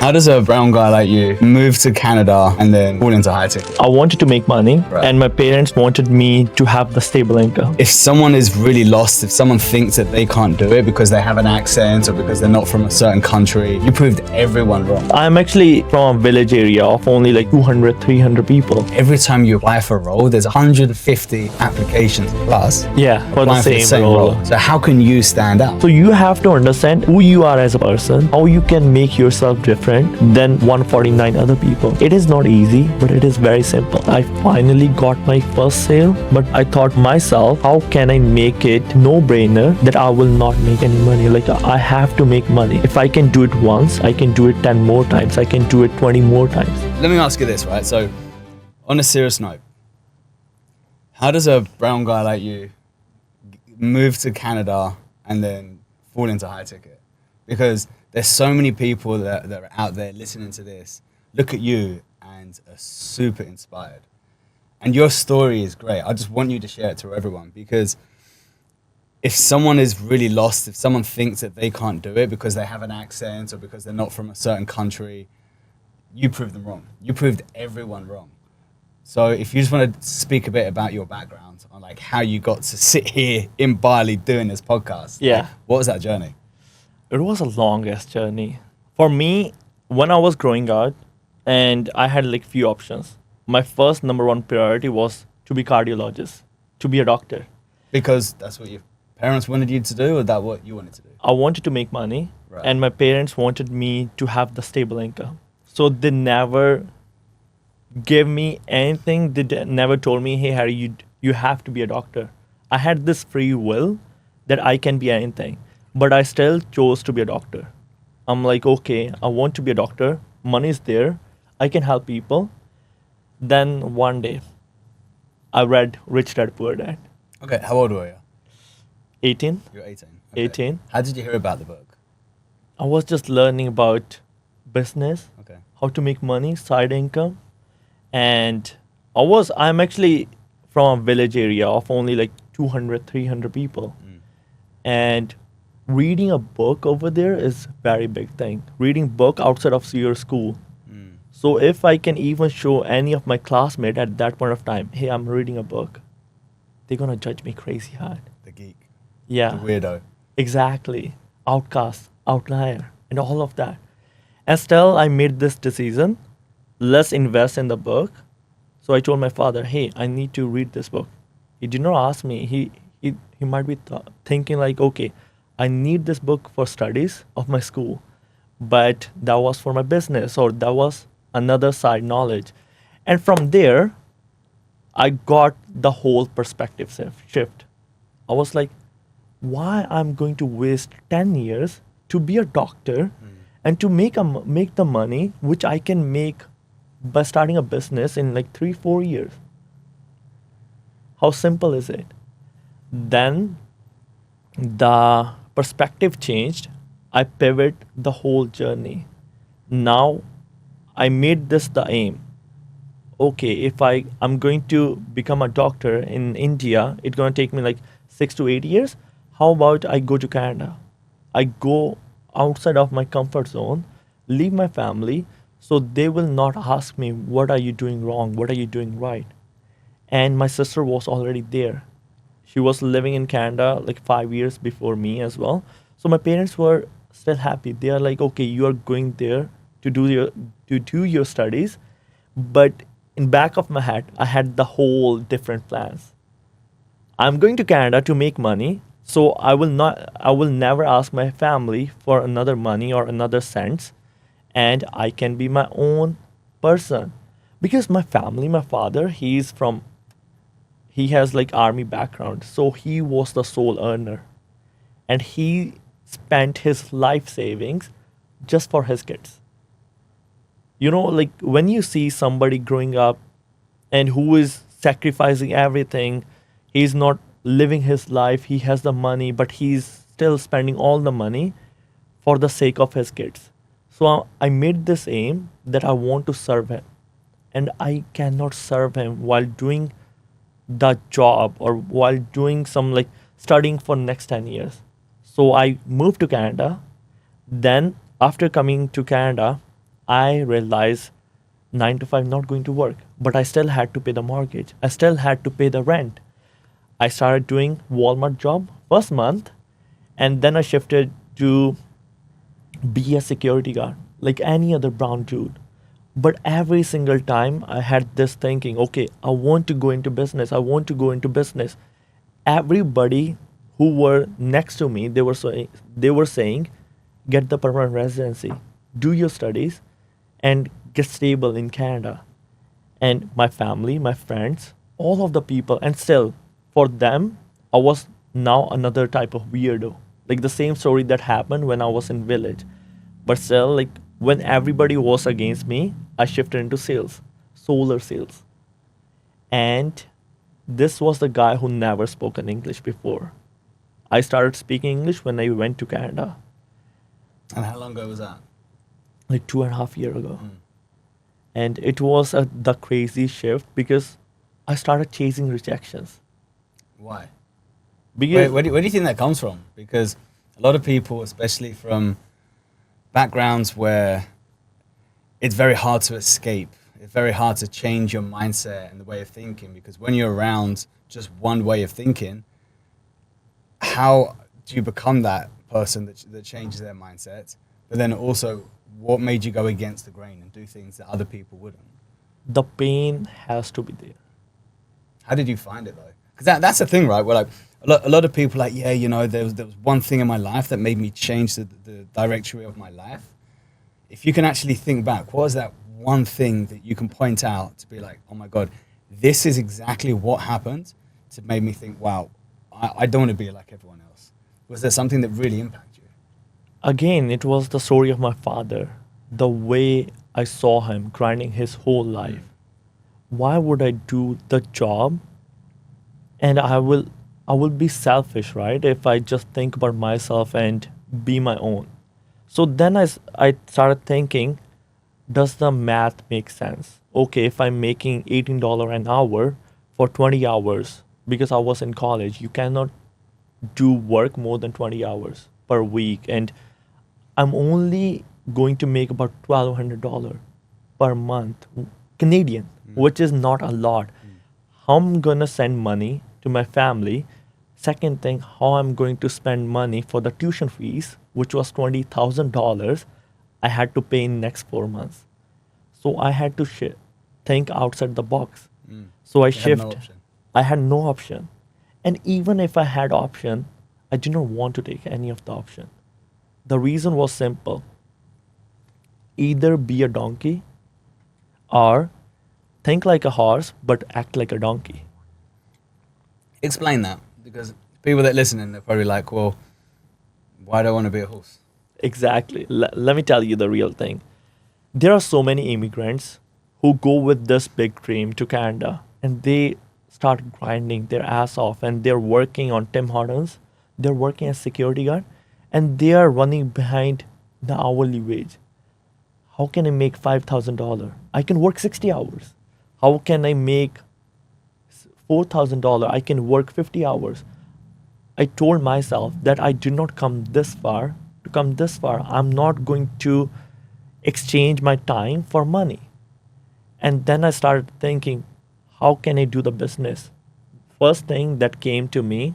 How does a brown guy like you move to Canada and then fall into high ticket? I wanted to make money, Right. and my parents wanted me to have the stable income. If someone is really lost, if someone thinks that they can't do it because they have an accent or because they're not from a certain country, you proved everyone wrong. I'm actually from a village area of only like 200, 300 people. Every time you apply for a role, there's 150 applications plus Yeah, for the applying same role. So how can you stand out? So you have to understand who you are as a person, how you can make yourself different than 149 other people. It is not easy, but it is very simple. I finally got my first sale, but I thought myself, how can I make it no-brainer that I will not make any money? Like, I have to make money. If I can do it once, I can do it 10 more times. I can do it 20 more times. Let me ask you this, right? So, on a serious note, how does a brown guy like you move to Canada and then fall into high ticket? Because there's so many people that are out there listening to this, look at you and are super inspired. And your story is great. I just want you to share it to everyone, because if someone is really lost, if someone thinks that they can't do it because they have an accent or because they're not from a certain country, you proved them wrong. You proved everyone wrong. So if you just want to speak a bit about your background on like how you got to sit here in Bali doing this podcast. Yeah. Like, what was that journey? It was a longest journey. For me, when I was growing up, and I had like few options. My first number one priority was to be cardiologist, to be a doctor. Because that's what your parents wanted you to do, or that what you wanted to do? I wanted to make money, Right. and my parents wanted me to have the stable income. So they never gave me anything. They never told me, hey, Harry, you have to be a doctor. I had this free will that I can be anything, but I still chose to be a doctor. I'm like, okay, I want to be a doctor. Money is there. I can help people. Then one day, I read Rich Dad Poor Dad. Okay, how old were you? 18. You were 18. Okay. 18. How did you hear about the book? I was just learning about business, Okay. how to make money, side income. And I'm actually from a village area of only like 200, 300 people. And reading a book over there is very big thing. Reading book outside of your school. So if I can even show any of my classmates at that point of time, hey, I'm reading a book, they're gonna judge me crazy hard. The geek. Yeah. The weirdo. Exactly. Outcast, outlier, and all of that. And still, I made this decision. Let's invest in the book. So I told my father, hey, I need to read this book. He did not ask me. He might be thinking like, okay, I need this book for studies of my school. But that was for my business, or that was another side knowledge. And from there, I got the whole perspective shift. I was like, why I'm going to waste 10 years to be a doctor and to make the money which I can make by starting a business in like 3-4 years? How simple is it? Then the perspective changed. I pivot the whole journey. Now I made this the aim. Okay, if I'm going to become a doctor in India, it's going to take me like 6 to 8 years. How about I go to Canada? I go outside of my comfort zone, leave my family, so they will not ask me, what are you doing wrong? What are you doing right? And my sister was already there. She was living in Canada like 5 years before me as well. So my parents were still happy. They are like, okay, you are going there to do your studies. But in back of my head, I had the whole different plans. I'm going to Canada to make money. So I will never ask my family for another money or another cents, and I can be my own person. Because my family, my father, he has like army background, so he was the sole earner, and he spent his life savings just for his kids. You know, like when you see somebody growing up and who is sacrificing everything, he's not living his life, he has the money, but he's still spending all the money for the sake of his kids. So I made this aim that I want to serve him. And I cannot serve him while doing the job or while doing some like studying for next 10 years. So I moved to Canada. Then after coming to Canada, I realized 9 to 5 not going to work, but I still had to pay the mortgage. I still had to pay the rent. I started doing Walmart job first month, and then I shifted to be a security guard like any other brown dude. But every single time I had this thinking, okay, I want to go into business. I want to go into business. Everybody who were next to me, they were saying, get the permanent residency, do your studies, and get stable in Canada. And my family, my friends, all of the people, and still for them, I was now another type of weirdo. Like the same story that happened when I was in village. But still, like when everybody was against me, I shifted into sales, solar sales. And this was the guy who never spoken English before. I started speaking English when I went to Canada, And how long ago was that? like 2.5 years ago. Mm. And it was the crazy shift because I started chasing rejections. Why? Because Where do you think that comes from? Because a lot of people, especially from backgrounds where it's very hard to escape, it's very hard to change your mindset and the way of thinking, because when you're around just one way of thinking, how do you become that person that changes their mindset? But then also, what made you go against the grain and do things that other people wouldn't? the pain has to be there. How did you find it though? Because that's the thing, right? Where like a lot of people are like, yeah, you know, there was one thing in my life that made me change the directory of my life. If you can actually think back, what was that one thing that you can point out to be like, oh my God, this is exactly what happened to make me think, wow, I don't want to be like everyone else. Was there something that really impacted you? Again, it was the story of my father, the way I saw him grinding his whole life. Why would I do the job and I will be selfish, right? If I just think about myself and be my own. So then I started thinking, does the math make sense? Okay, if I'm making $18 an hour for 20 hours, because I was in college, you cannot do work more than 20 hours per week. And I'm only going to make about $1,200 per month, Canadian, which is not a lot. How I'm gonna send money to my family. Second thing, how I'm going to spend money for the tuition fees, which was $20,000 I had to pay in next 4 months. So I had to think outside the box. So I You had no shift. option. I had no option. And even if I had option, I did not want to take any of the option. The reason was simple. Either be a donkey or think like a horse but act like a donkey. Explain that, because people that listening, they're probably like, well, why do I want to be a horse? Exactly. Let me tell you the real thing. There are so many immigrants who go with this big dream to Canada and they start grinding their ass off and they're working on Tim Hortons, they're working as security guard, and they are running behind the hourly wage. How can I make $5,000? I can work 60 hours. How can I make $4,000? I can work 50 hours. I told myself that I did not come this far to come this far. I'm not going to exchange my time for money. And then I started thinking, how can I do the business? First thing that came to me,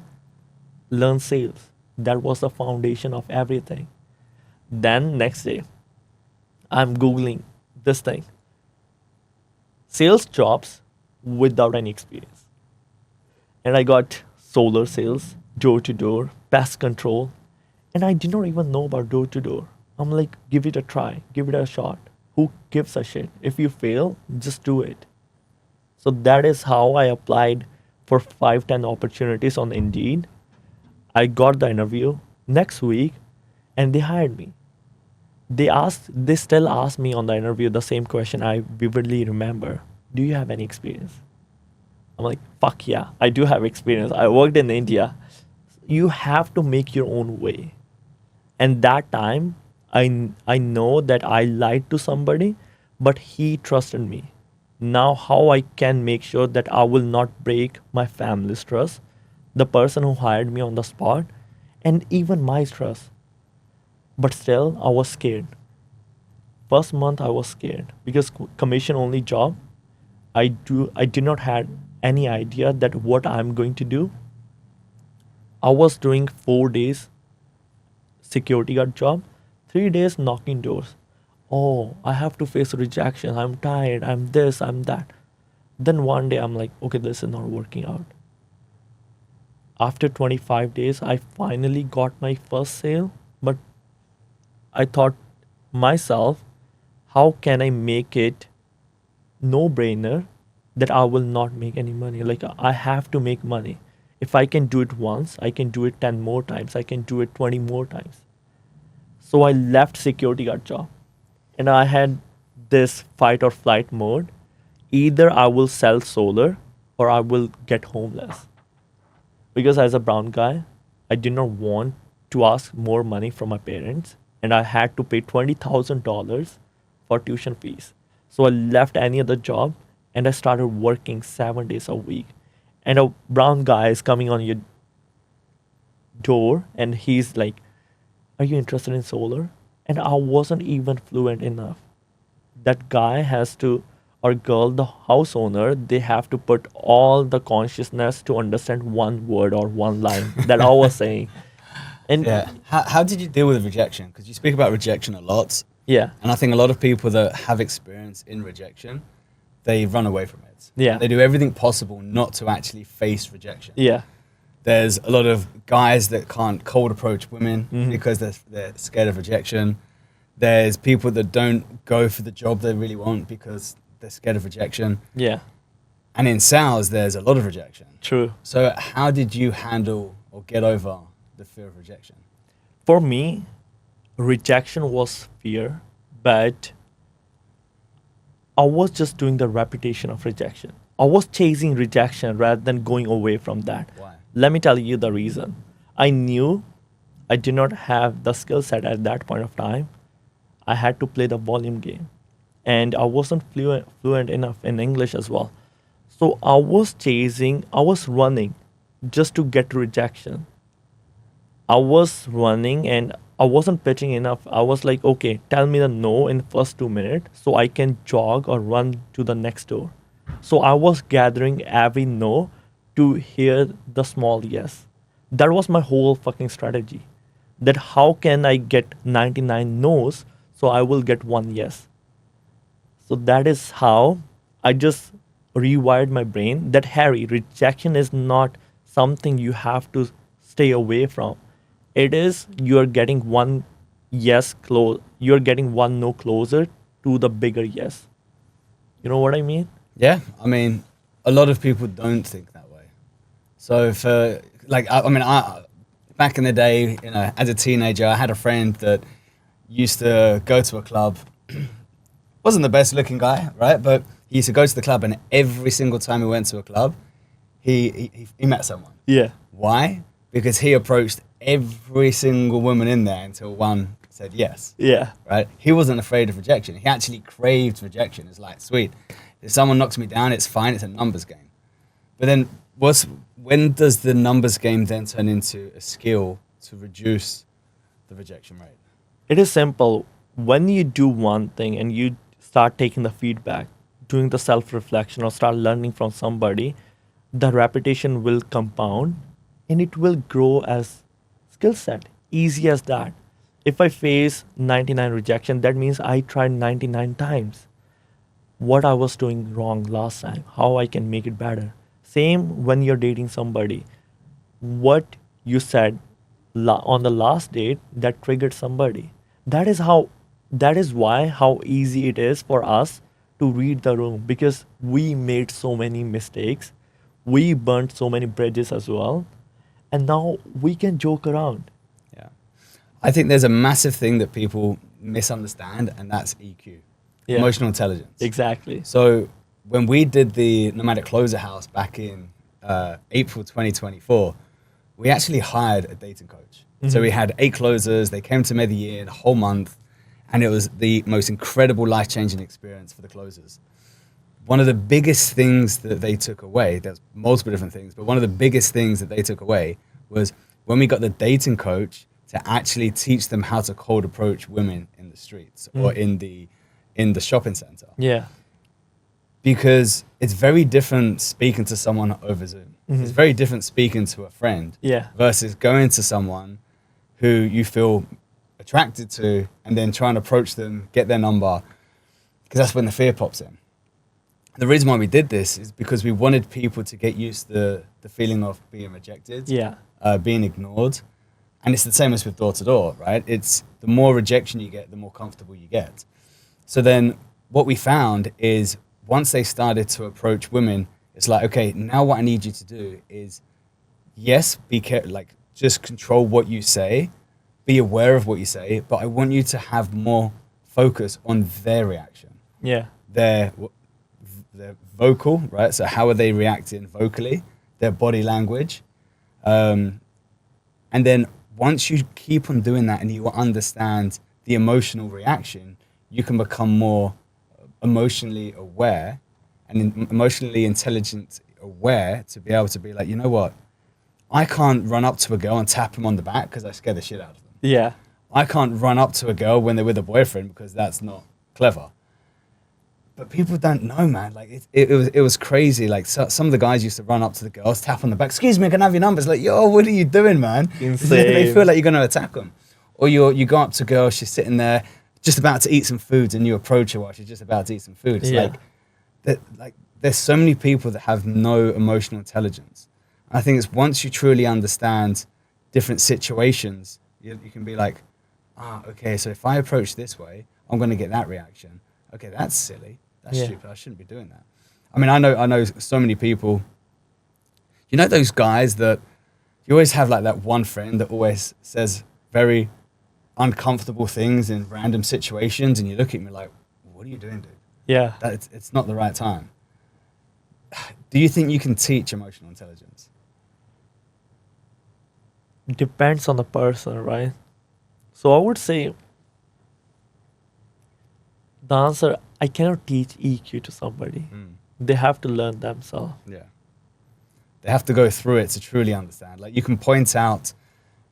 learn sales. That was the foundation of everything. Then next day, I'm Googling this thing. Sales jobs without any experience. And I got solar sales, door to door, pest control. And I did not even know about door to door. I'm like, give it a try, give it a shot. Who gives a shit? If you fail, just do it. So that is how I applied for 5-10 opportunities on Indeed. I got the interview next week and they hired me. They still ask me on the interview the same question I vividly remember. Do you have any experience? I'm like, fuck yeah, I do have experience. I worked in India. You have to make your own way. And that time, I know that I lied to somebody, but he trusted me. Now, how I can make sure that I will not break my family's trust, the person who hired me on the spot, and even my trust. But still, I was scared. First month I was scared because commission only job. I did not had any idea that what I'm going to do. I was doing 4 days security guard job, 3 days knocking doors. Oh, I have to face rejection. I'm tired. I'm this. I'm that. Then one day I'm like, okay, this is not working out. After 25 days, I finally got my first sale, but I thought myself, how can I make it no brainer that I will not make any money? Like, I have to make money. If I can do it once, I can do it 10 more times. I can do it 20 more times. So I left security guard job and I had this fight or flight mode. Either I will sell solar or I will get homeless. Because as a brown guy, I did not want to ask more money from my parents, and I had to pay $20,000 for tuition fees. So I left any other job and I started working 7 days a week. And a brown guy is coming on your door and he's like, are you interested in solar? And I wasn't even fluent enough. That guy has to, or girl, the house owner, they have to put all the consciousness to understand one word or one line that I was saying. And Yeah. How did you deal with rejection? Because you speak about rejection a lot. yeah, And I think a lot of people that have experience in rejection, they run away from it. Yeah. They do everything possible not to actually face rejection. yeah, There's a lot of guys that can't cold approach women Mhm. because they're scared of rejection. There's people that don't go for the job they really want because they're scared of rejection. yeah, And in sales, there's a lot of rejection. true. So how did you handle or get over the fear of rejection? For me, rejection was fear, but I was just doing the repetition of rejection. I was chasing rejection rather than going away from that. Why? Let me tell you the reason. I knew I did not have the skill set at that point of time. I had to play the volume game. And I wasn't fluent enough in English as well. So I was running just to get rejection. I was running and I wasn't pitching enough. I was like, okay, tell me the no in the first 2 minutes so I can jog or run to the next door. So I was gathering every no to hear the small yes. That was my whole fucking strategy. That how can I get 99 no's so I will get one yes. So that is how I just rewired my brain that Harry, rejection is not something you have to stay away from. It is you're getting one you're getting one no closer to the bigger yes. You know what I mean? Yeah, I mean, a lot of people don't think that way. So for like, I back in the day, you know, as a teenager, I had a friend that used to go to a club. Wasn't the best looking guy, right? But he used to go to the club, and every single time he went to a club, he met someone. Yeah. Why? Because he approached every single woman in there until one said yes. Yeah. Right? He wasn't afraid of rejection. He actually craved rejection. It's like, sweet, if someone knocks me down, it's fine. It's a numbers game. But then, when does the numbers game then turn into a skill to reduce the rejection rate? It is simple. When you do one thing and you start taking the feedback, doing the self reflection, or start learning from somebody, the repetition will compound and it will grow as skill set. Easy as that. If I face 99 rejection, that means I tried 99 times. What I was doing wrong last time, how I can make it better. Same when you're dating somebody. What you said on the last date that triggered somebody. That is why how easy it is for us to read the room, because we made so many mistakes. We burnt so many bridges as well. And now we can joke around. Yeah. I think there's a massive thing that people misunderstand, and that's EQ, Yeah. emotional intelligence. Exactly. So when we did the Nomadic Closer House back in April 2024, we actually hired a dating coach. So we had 8 closers. They came to Medellin a whole month, and it was the most incredible life-changing experience for the closers. One of the biggest things that they took away, there's multiple different things, but one of the biggest things that they took away was when we got the dating coach to actually teach them how to cold approach women in the streets or in the in the shopping center. Yeah. Because it's very different speaking to someone over Zoom. Mhm. It's very different speaking to a friend Yeah. versus going to someone who you feel attracted to and then trying to approach them, get their number, because that's when the fear pops in. The reason why we did this is because we wanted people to get used to the feeling of being rejected, Yeah. being ignored. And it's the same as with door-to-door, right? It's the more rejection you get, the more comfortable you get. So then what we found is once they started to approach women, it's like, okay, now what I need you to do is, yes, be careful, like just control what you say, be aware of what you say, but I want you to have more focus on their reaction. Yeah. Their vocal, right? So how are they reacting vocally, their body language. And then once you keep on doing that and you understand the emotional reaction, you can become more emotionally aware and emotionally intelligent aware to be able to be like, you know what? I can't run up to a girl and tap them on the back because I scare the shit out of them. Yeah. I can't run up to a girl when they're with a boyfriend because that's not clever. But people don't know, man. Like it was crazy. Like some of the guys used to run up to the girls, tap on the back. Excuse me, can I have your number? It's like, yo, what are you doing, man? Insane. They feel like you're gonna attack them. Or you go up to a girl, she's sitting there, just about to eat some food, and you approach her while she's just about to eat some food. It's like there's so many people that have no emotional intelligence. I think it's once you truly understand different situations, you can be like, okay, so if I approach this way, I'm gonna get that reaction. Okay, that's silly. That's stupid. I shouldn't be doing that. I mean, I know so many people. You know those guys that you always have like that one friend that always says very uncomfortable things in random situations, and you look at me like, "What are you doing, dude? Yeah. It's not the right time." Do you think you can teach emotional intelligence? Depends on the person, right? So I would say the answer, I cannot teach EQ to somebody. They have to learn themselves. Yeah. They have to go through it to truly understand. Like you can point out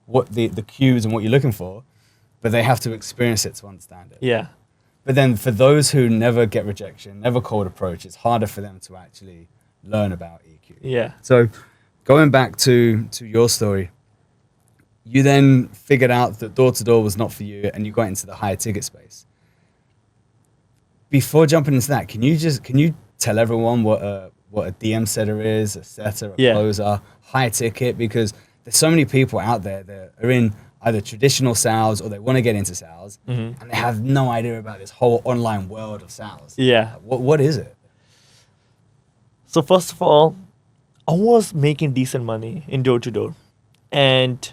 what the cues and what you're looking for, but they have to experience it to understand it. Yeah. But then for those who never get rejection, never cold approach, it's harder for them to actually learn about EQ. Yeah. So going back to your story, you then figured out that door-to-door was not for you and you got into the higher ticket space. Before jumping into that, can you tell everyone what a DM setter is, a setter, a closer, high ticket? Because there's so many people out there that are in either traditional sales or they want to get into sales, and they have no idea about this whole online world of sales. Yeah. What is it? So first of all, I was making decent money in door to door, and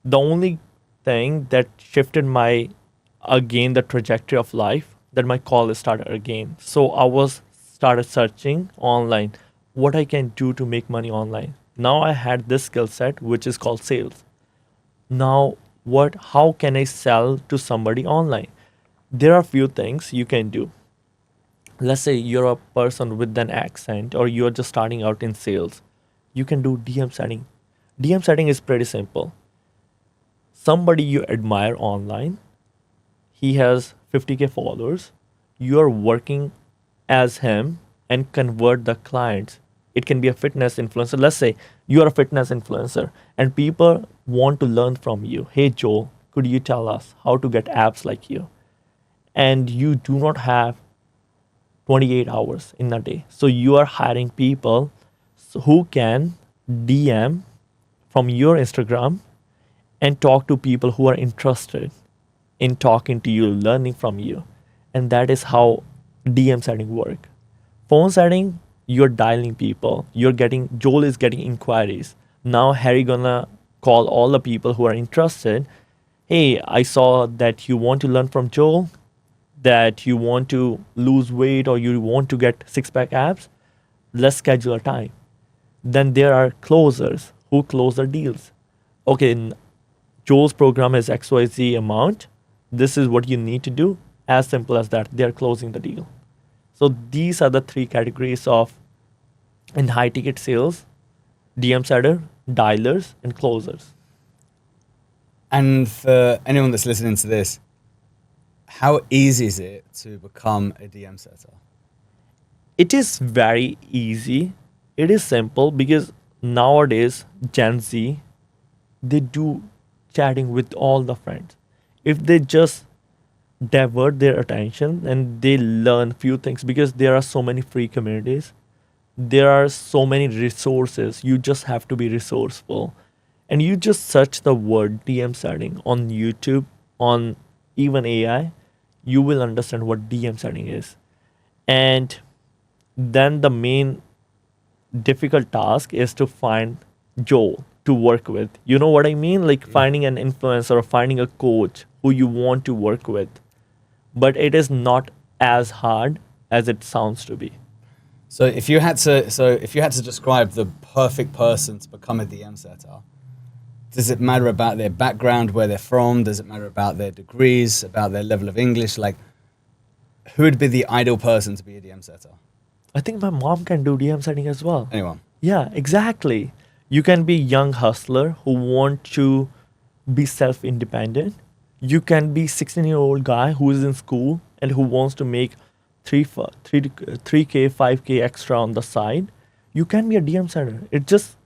the only thing that shifted the trajectory of life, that my call started again. So I started searching online what I can do to make money online. Now I had this skill set which is called sales. Now how can I sell to somebody online? There are few things you can do. Let's say you're a person with an accent or you're just starting out in sales. You can do DM setting. DM setting is pretty simple. Somebody you admire online, he has 50K followers, you're working as him and convert the clients. It can be a fitness influencer. Let's say you're a fitness influencer and people want to learn from you. Hey Joel, could you tell us how to get abs like you? And you do not have 28 hours in a day. So you are hiring people who can DM from your Instagram and talk to people who are interested in talking to you, learning from you. And that is how DM setting work. Phone setting, you're dialing people. Joel is getting inquiries. Now Harry gonna call all the people who are interested. Hey, I saw that you want to learn from Joel, that you want to lose weight or you want to get six-pack abs. Let's schedule a time. Then there are closers who close the deals. Okay, Joel's program is XYZ amount. This is what you need to do. As simple as that. They're closing the deal. So these are the three categories in high ticket sales: DM setter, dialers, and closers. And for anyone that's listening to this, how easy is it to become a DM setter? It is very easy. It is simple because nowadays Gen Z, they do chatting with all the friends. If they just divert their attention and they learn few things, because there are so many free communities, there are so many resources, you just have to be resourceful, and you just search the word DM setting on YouTube, on even AI, you will understand what DM setting is. And then the main difficult task is to find Joel to work with. You know what I mean? Like finding an influencer or finding a coach who you want to work with. But it is not as hard as it sounds to be. So if you had to describe the perfect person to become a DM setter, does it matter about their background, where they're from? Does it matter about their degrees, about their level of English? Like, who would be the ideal person to be a DM setter? I think my mom can do DM setting as well. Anyone? Yeah, exactly. You can be a young hustler who want to be self-independent. You can be 16-year-old guy who is in school and who wants to make 3K, 5K extra on the side. You can be a DM setter. It just,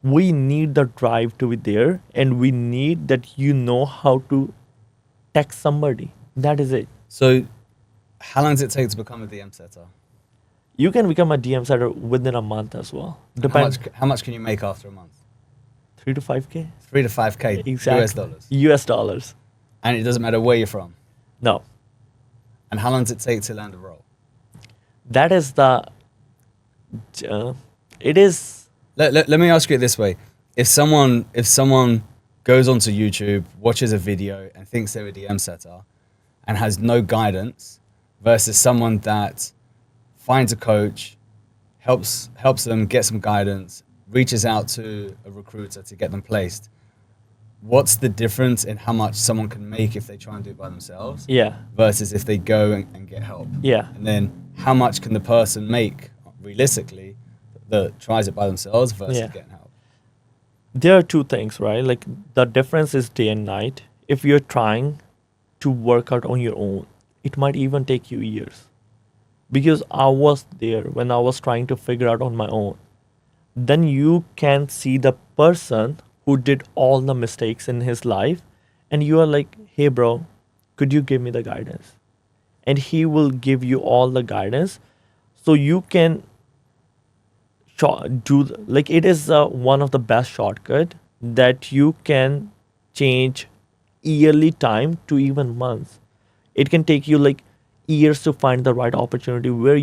we need the drive to be there, and we need that you know how to text somebody. That is it. So, how long does it take to become a DM setter? You can become a DM setter within a month as well. How much can you make after a month? 3 to 5K? 3 to 5K Exactly. US dollars. US dollars. And it doesn't matter where you're from. No. And how long does it take to land a role? That is the. It is. Let me ask you it this way: if someone goes onto YouTube, watches a video, and thinks they're a DM setter, and has no guidance, versus someone that finds a coach, helps them get some guidance, reaches out to a recruiter to get them placed, what's the difference in how much someone can make if they try and do it by themselves? Yeah. Versus if they go and get help. Yeah. And then how much can the person make realistically that tries it by themselves versus getting help? There are two things, right? Like the difference is day and night. If you're trying to work out on your own, it might even take you years. Because I was there when I was trying to figure out on my own. Then you can see the person who did all the mistakes in his life, and you are like, hey bro, could you give me the guidance? And he will give you all the guidance, so you can it is one of the best shortcut that you can change yearly time to even months. It can take you like years to find the right opportunity where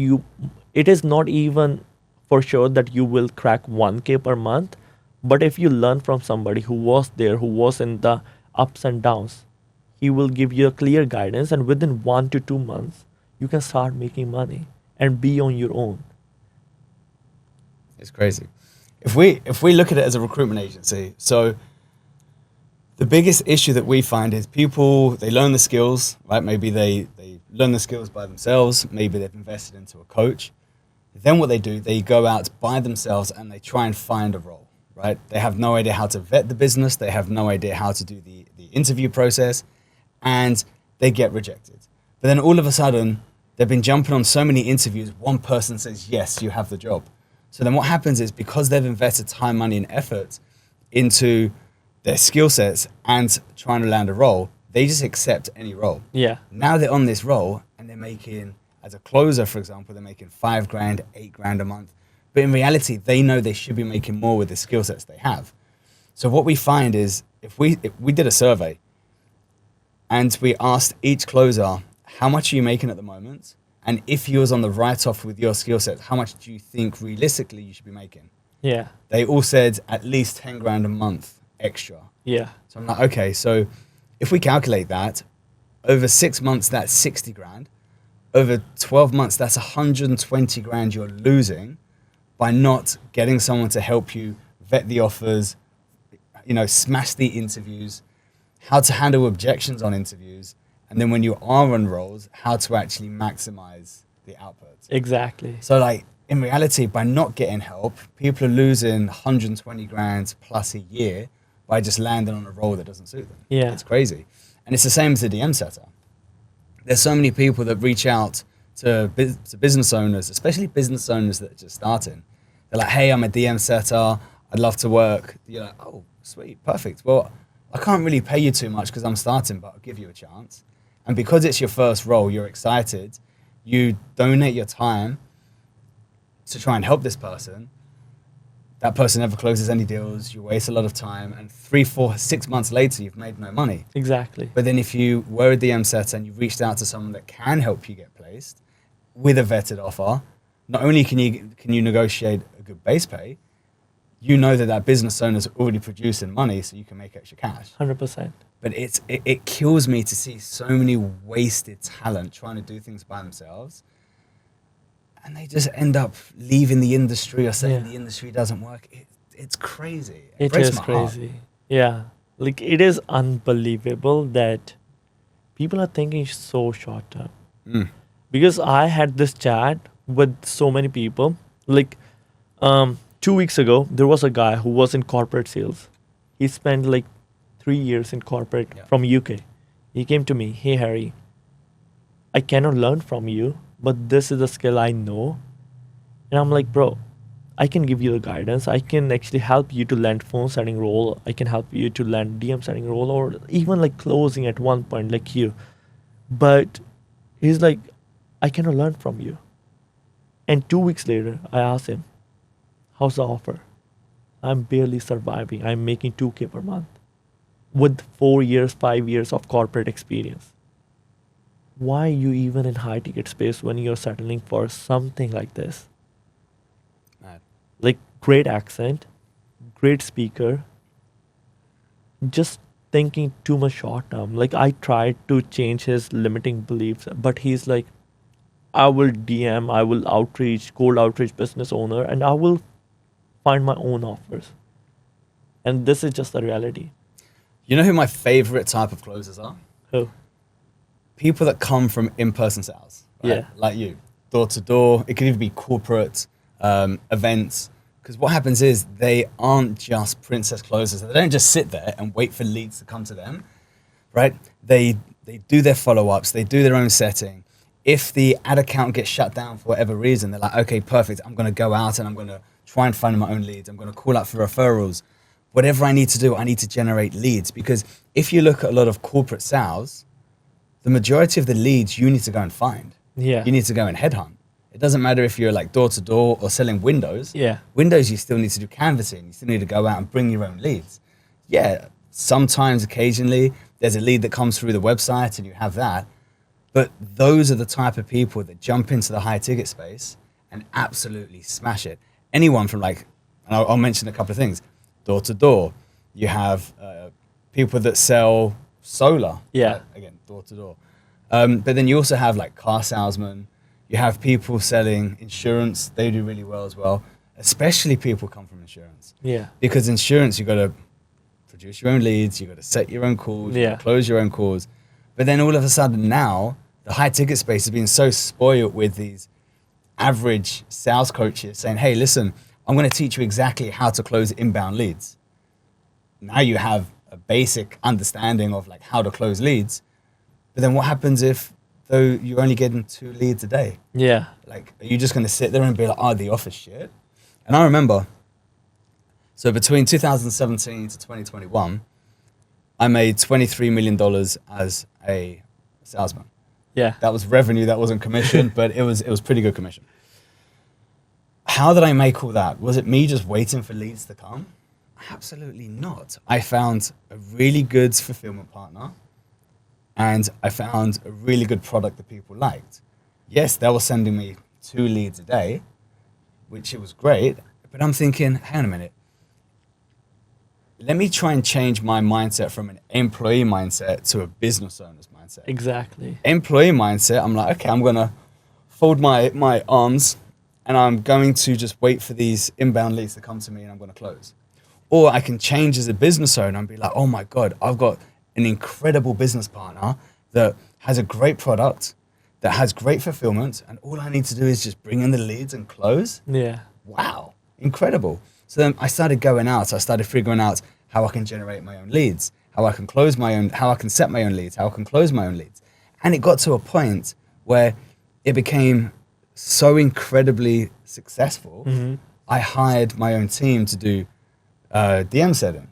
it is not even for sure that you will crack 1K per month. But if you learn from somebody who was there, who was in the ups and downs, he will give you a clear guidance, and within 1 to 2 months, you can start making money and be on your own. It's crazy. If we look at it as a recruitment agency, so the biggest issue that we find is people, they learn the skills, right? Maybe they learn the skills by themselves. Maybe they've invested into a coach. Then what they do, they go out by themselves and they try and find a role, right? They have no idea how to vet the business. They have no idea how to do the interview process, and they get rejected. But then all of a sudden, they've been jumping on so many interviews, one person says, yes, you have the job. So then what happens is, because they've invested time, money, and effort into their skill sets and trying to land a role, they just accept any role. Yeah. Now they're on this role and they're making, as a closer, for example, they're making $5,000, $8,000 a month. But in reality, they know they should be making more with the skill sets they have. So what we find is, if we did a survey and we asked each closer, how much are you making at the moment? And if you was on the write-off with your skill set, how much do you think realistically you should be making? Yeah. They all said at least $10,000 a month extra. Yeah. So I'm like, okay, so if we calculate that, over 6 months, that's 60 grand. Over 12 months, that's 120 grand you're losing by not getting someone to help you vet the offers, smash the interviews, how to handle objections on interviews, and then when you are on roles, how to actually maximize the output. Exactly. So like, in reality, by not getting help, people are losing 120 grand plus a year by just landing on a role that doesn't suit them. Yeah. It's crazy. And it's the same as the DM setter. there's so many people that reach out to business owners, especially business owners that are just starting. They're like, hey, I'm a DM setter. I'd love to work. You're like, oh, sweet, perfect. Well, I can't really pay you too much because I'm starting, but I'll give you a chance. And because it's your first role, you're excited. You donate your time to try and help this person. That person never closes any deals. You waste a lot of time. And 3, 4, 6 months later, you've made no money. Exactly. But then if you were a DM setter and you reached out to someone that can help you get placed with a vetted offer, not only can you negotiate a good base pay, you know that business owner's already producing money, so you can make extra cash. 100%. But it kills me to see so many wasted talent trying to do things by themselves, and they just end up leaving the industry or saying the industry doesn't work. It's crazy. It breaks is my heart. crazy. Yeah. Like, it is unbelievable that people are thinking so short term. Mm. Because I had this chat with so many people. Like, 2 weeks ago, there was a guy who was in corporate sales. He spent like 3 years in corporate from UK. He came to me, hey Harry, I cannot learn from you, but this is a skill I know. And I'm like, bro, I can give you the guidance. I can actually help you to land phone setting role. I can help you to land DM setting role, or even like closing at one point like you. But he's like, I cannot learn from you. And 2 weeks later, I asked him, how's the offer? I'm barely surviving. I'm making 2K per month with 4 years, 5 years of corporate experience. Why are you even in high ticket space when you're settling for something like this? Mad. Like, great accent, great speaker, just thinking too much short term. Like, I tried to change his limiting beliefs, but he's like, I will DM, I will outreach, cold outreach business owner, and I will find my own offers. And this is just the reality. You know who my favorite type of closers are? Who? People that come from in-person sales. Right? Yeah. Like you, door to door. It could even be corporate events. Because what happens is they aren't just princess closers. They don't just sit there and wait for leads to come to them, right? They do their follow-ups. They do their own setting. If the ad account gets shut down for whatever reason, they're like, okay, perfect. I'm going to go out and I'm going to try and find my own leads. I'm going to call out for referrals. Whatever I need to do, I need to generate leads. Because if you look at a lot of corporate sales, the majority of the leads you need to go and find. Yeah. You need to go and headhunt. It doesn't matter if you're like door to door or selling windows. Yeah. Windows, you still need to do canvassing. You still need to go out and bring your own leads. Yeah, sometimes, occasionally, there's a lead that comes through the website and you have that. But those are the type of people that jump into the high ticket space and absolutely smash it. Anyone from like, and I'll mention a couple of things, door to door. You have people that sell solar. Yeah. Again, door to door. But then you also have like car salesmen. You have people selling insurance. They do really well as well. Especially people come from insurance. Yeah. Because insurance, you got to produce your own leads. You got to set your own calls. You gotta close your own calls. But then all of a sudden now, the high ticket space has been so spoiled with these average sales coaches saying, hey, listen, I'm going to teach you exactly how to close inbound leads. Now you have a basic understanding of like how to close leads. But then what happens if though you're only getting 2 leads a day? Yeah. Like, are you just going to sit there and be like, oh, the office shit? And I remember, so between 2017 to 2021, I made $23 million as a salesman. Yeah. That was revenue, that wasn't commission, but it was pretty good commission. How did I make all that? Was it me just waiting for leads to come? Absolutely not. I found a really good fulfillment partner and I found a really good product that people liked. Yes, they were sending me 2 leads a day, which it was great, but I'm thinking, hang on a minute. Let me try and change my mindset from an employee mindset to a business owner's mindset. Exactly. Employee mindset, I'm like, okay, I'm going to fold my arms and I'm going to just wait for these inbound leads to come to me and I'm going to close. Or I can change as a business owner and be like, oh my God, I've got an incredible business partner that has a great product, that has great fulfillment, and all I need to do is just bring in the leads and close. Yeah. Wow, incredible. So then I started going out. I started figuring out how I can generate my own leads, how I can close my own, how I can set my own leads, how I can close my own leads. And it got to a point where it became so incredibly successful. I hired my own team to do DM setting.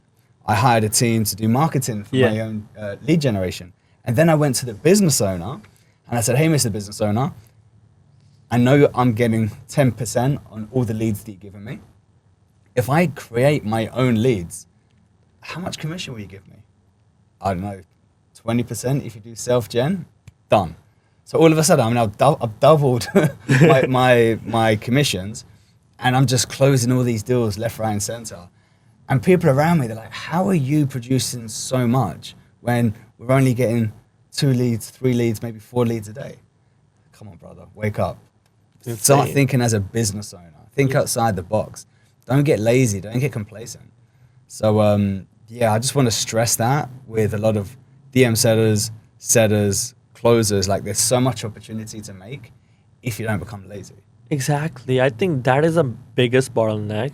I hired a team to do marketing for my own lead generation. And then I went to the business owner and I said, hey, Mr. Business Owner, I know I'm getting 10% on all the leads that you're giving me. If I create my own leads, how much commission will you give me? I don't know, 20% if you do self-gen, done. So all of a sudden, I've doubled my commissions, and I'm just closing all these deals left, right, and center. And people around me, they're like, how are you producing so much when we're only getting 2 leads, 3 leads, maybe 4 leads a day? Come on, brother, wake up. Insane. Start thinking as a business owner. Think outside the box. Don't get lazy. Don't get complacent. So, I just want to stress that with a lot of DM setters, closers. Like, there's so much opportunity to make if you don't become lazy. Exactly. I think that is the biggest bottleneck.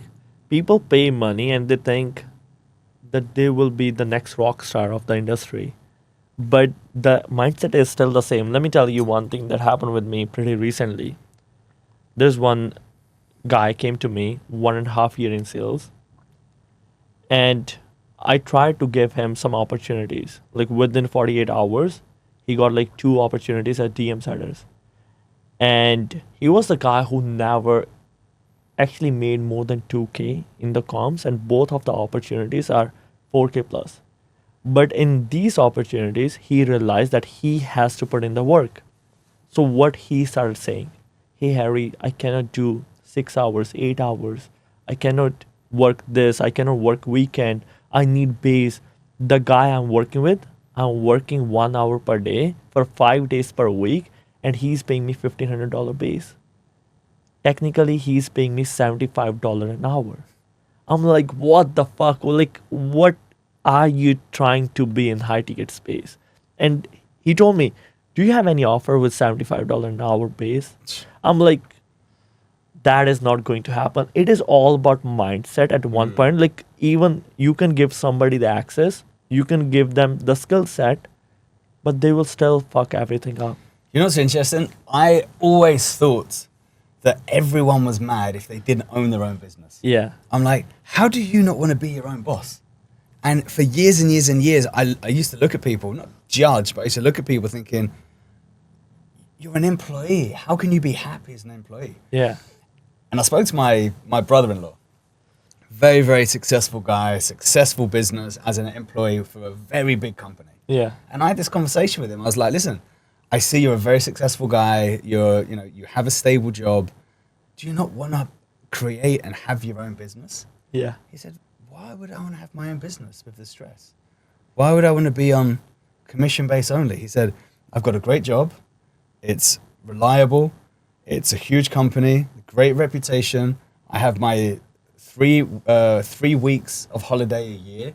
People pay money and they think that they will be the next rock star of the industry. But the mindset is still the same. Let me tell you one thing that happened with me pretty recently. There's one guy came to me 1.5 years in sales, and I tried to give him some opportunities. Like within 48 hours, he got like 2 opportunities at DM setters. And he was the guy who never actually made more than 2K in the comms, and both of the opportunities are 4K plus. But in these opportunities, he realized that he has to put in the work. So what he started saying, hey Harry, I cannot do 6 hours, 8 hours. I cannot work this. I cannot work weekend. I need base. The guy I'm working with, I'm working 1 hour per day for 5 days per week, and he's paying me $1,500 base. Technically, he's paying me $75 an hour. I'm like, what the fuck? Like, what are you trying to be in high ticket space? And he told me, do you have any offer with $75 an hour base? I'm like, that is not going to happen. It is all about mindset at one point. Like, even you can give somebody the access, you can give them the skill set, but they will still fuck everything up. You know what's interesting? I always thought that everyone was mad if they didn't own their own business. Yeah. I'm like, how do you not want to be your own boss? And for years and years and years, I used to look at people, not judge, but I used to look at people thinking, you're an employee. How can you be happy as an employee? Yeah. And I spoke to my brother-in-law, very, very successful guy, successful business as an employee for a very big company. Yeah. And I had this conversation with him. I was like, listen, I see you're a very successful guy. You have a stable job. Do you not want to create and have your own business? Yeah. He said, why would I want to have my own business with the stress? Why would I want to be on commission base only? He said, I've got a great job. It's reliable. It's a huge company, great reputation. I have my 3 weeks of holiday a year.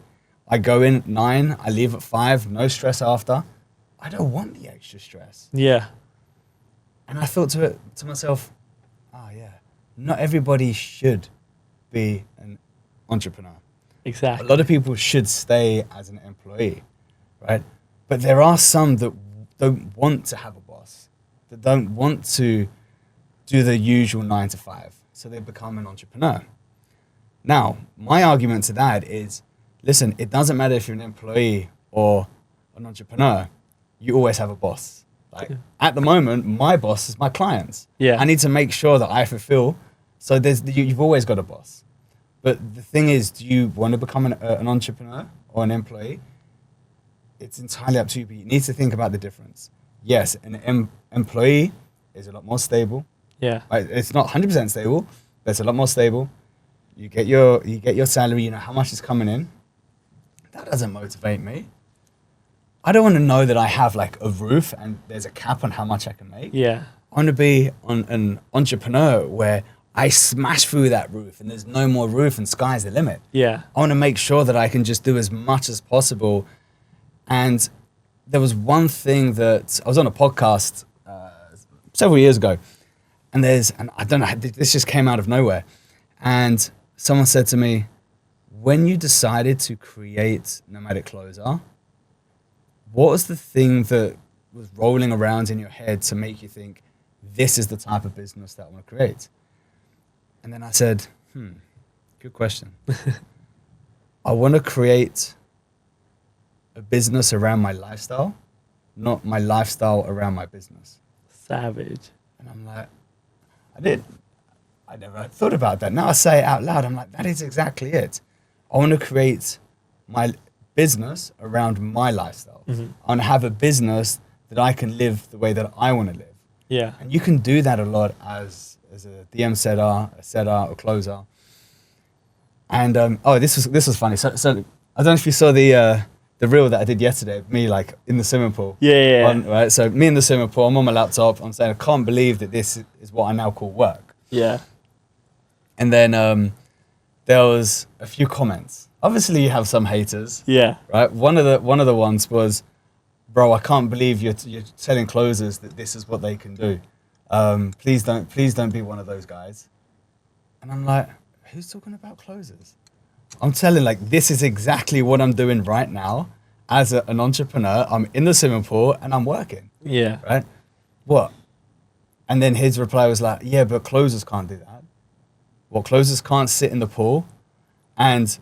I go in at 9, I leave at 5, no stress after. I don't want the extra stress. Yeah. And I thought to myself, oh yeah, not everybody should be an entrepreneur. Exactly. A lot of people should stay as an employee, right? But there are some that don't want to have a boss, that don't want to do the usual 9 to 5. So they become an entrepreneur. Now, my argument to that is, listen, it doesn't matter if you're an employee or an entrepreneur, you always have a boss. Like at the moment, my boss is my clients. Yeah. I need to make sure that I fulfill. So you've always got a boss. But the thing is, do you want to become an entrepreneur or an employee? It's entirely up to you, but you need to think about the difference. Yes, an employee is a lot more stable. Yeah. Right? It's not 100% stable, but it's a lot more stable. You get your salary, you know how much is coming in. That doesn't motivate me. I don't want to know that I have like a roof and there's a cap on how much I can make. Yeah. I want to be an entrepreneur where I smash through that roof and there's no more roof and sky's the limit. Yeah. I want to make sure that I can just do as much as possible. And there was one thing that I was on a podcast several years ago, and I don't know, this just came out of nowhere. And someone said to me, when you decided to create Nomadic Closer, what was the thing that was rolling around in your head to make you think, this is the type of business that I want to create? And then I said, good question. I want to create a business around my lifestyle, not my lifestyle around my business. Savage. And I'm like, I never thought about that. Now I say it out loud. I'm like, that is exactly it. I want to create my business around my lifestyle. Mm-hmm. I want to have a business that I can live the way that I want to live. Yeah. And you can do that a lot as a DM setter, a setter, or closer. And this was funny. So I don't know if you saw the reel that I did yesterday, me like in the swimming pool. Yeah. Right. So me in the swimming pool. I'm on my laptop. I'm saying I can't believe that this is what I now call work. Yeah. And then there was a few comments. Obviously, you have some haters. Yeah. Right. One of the ones was, bro, I can't believe you're telling closers that this is what they can do. Please don't be one of those guys. And I'm like, who's talking about closers? I'm telling, like, this is exactly what I'm doing right now as an entrepreneur. I'm in the swimming pool and I'm working. Yeah. Right. What? And then his reply was like, yeah, but closers can't do that. Well, closers can't sit in the pool and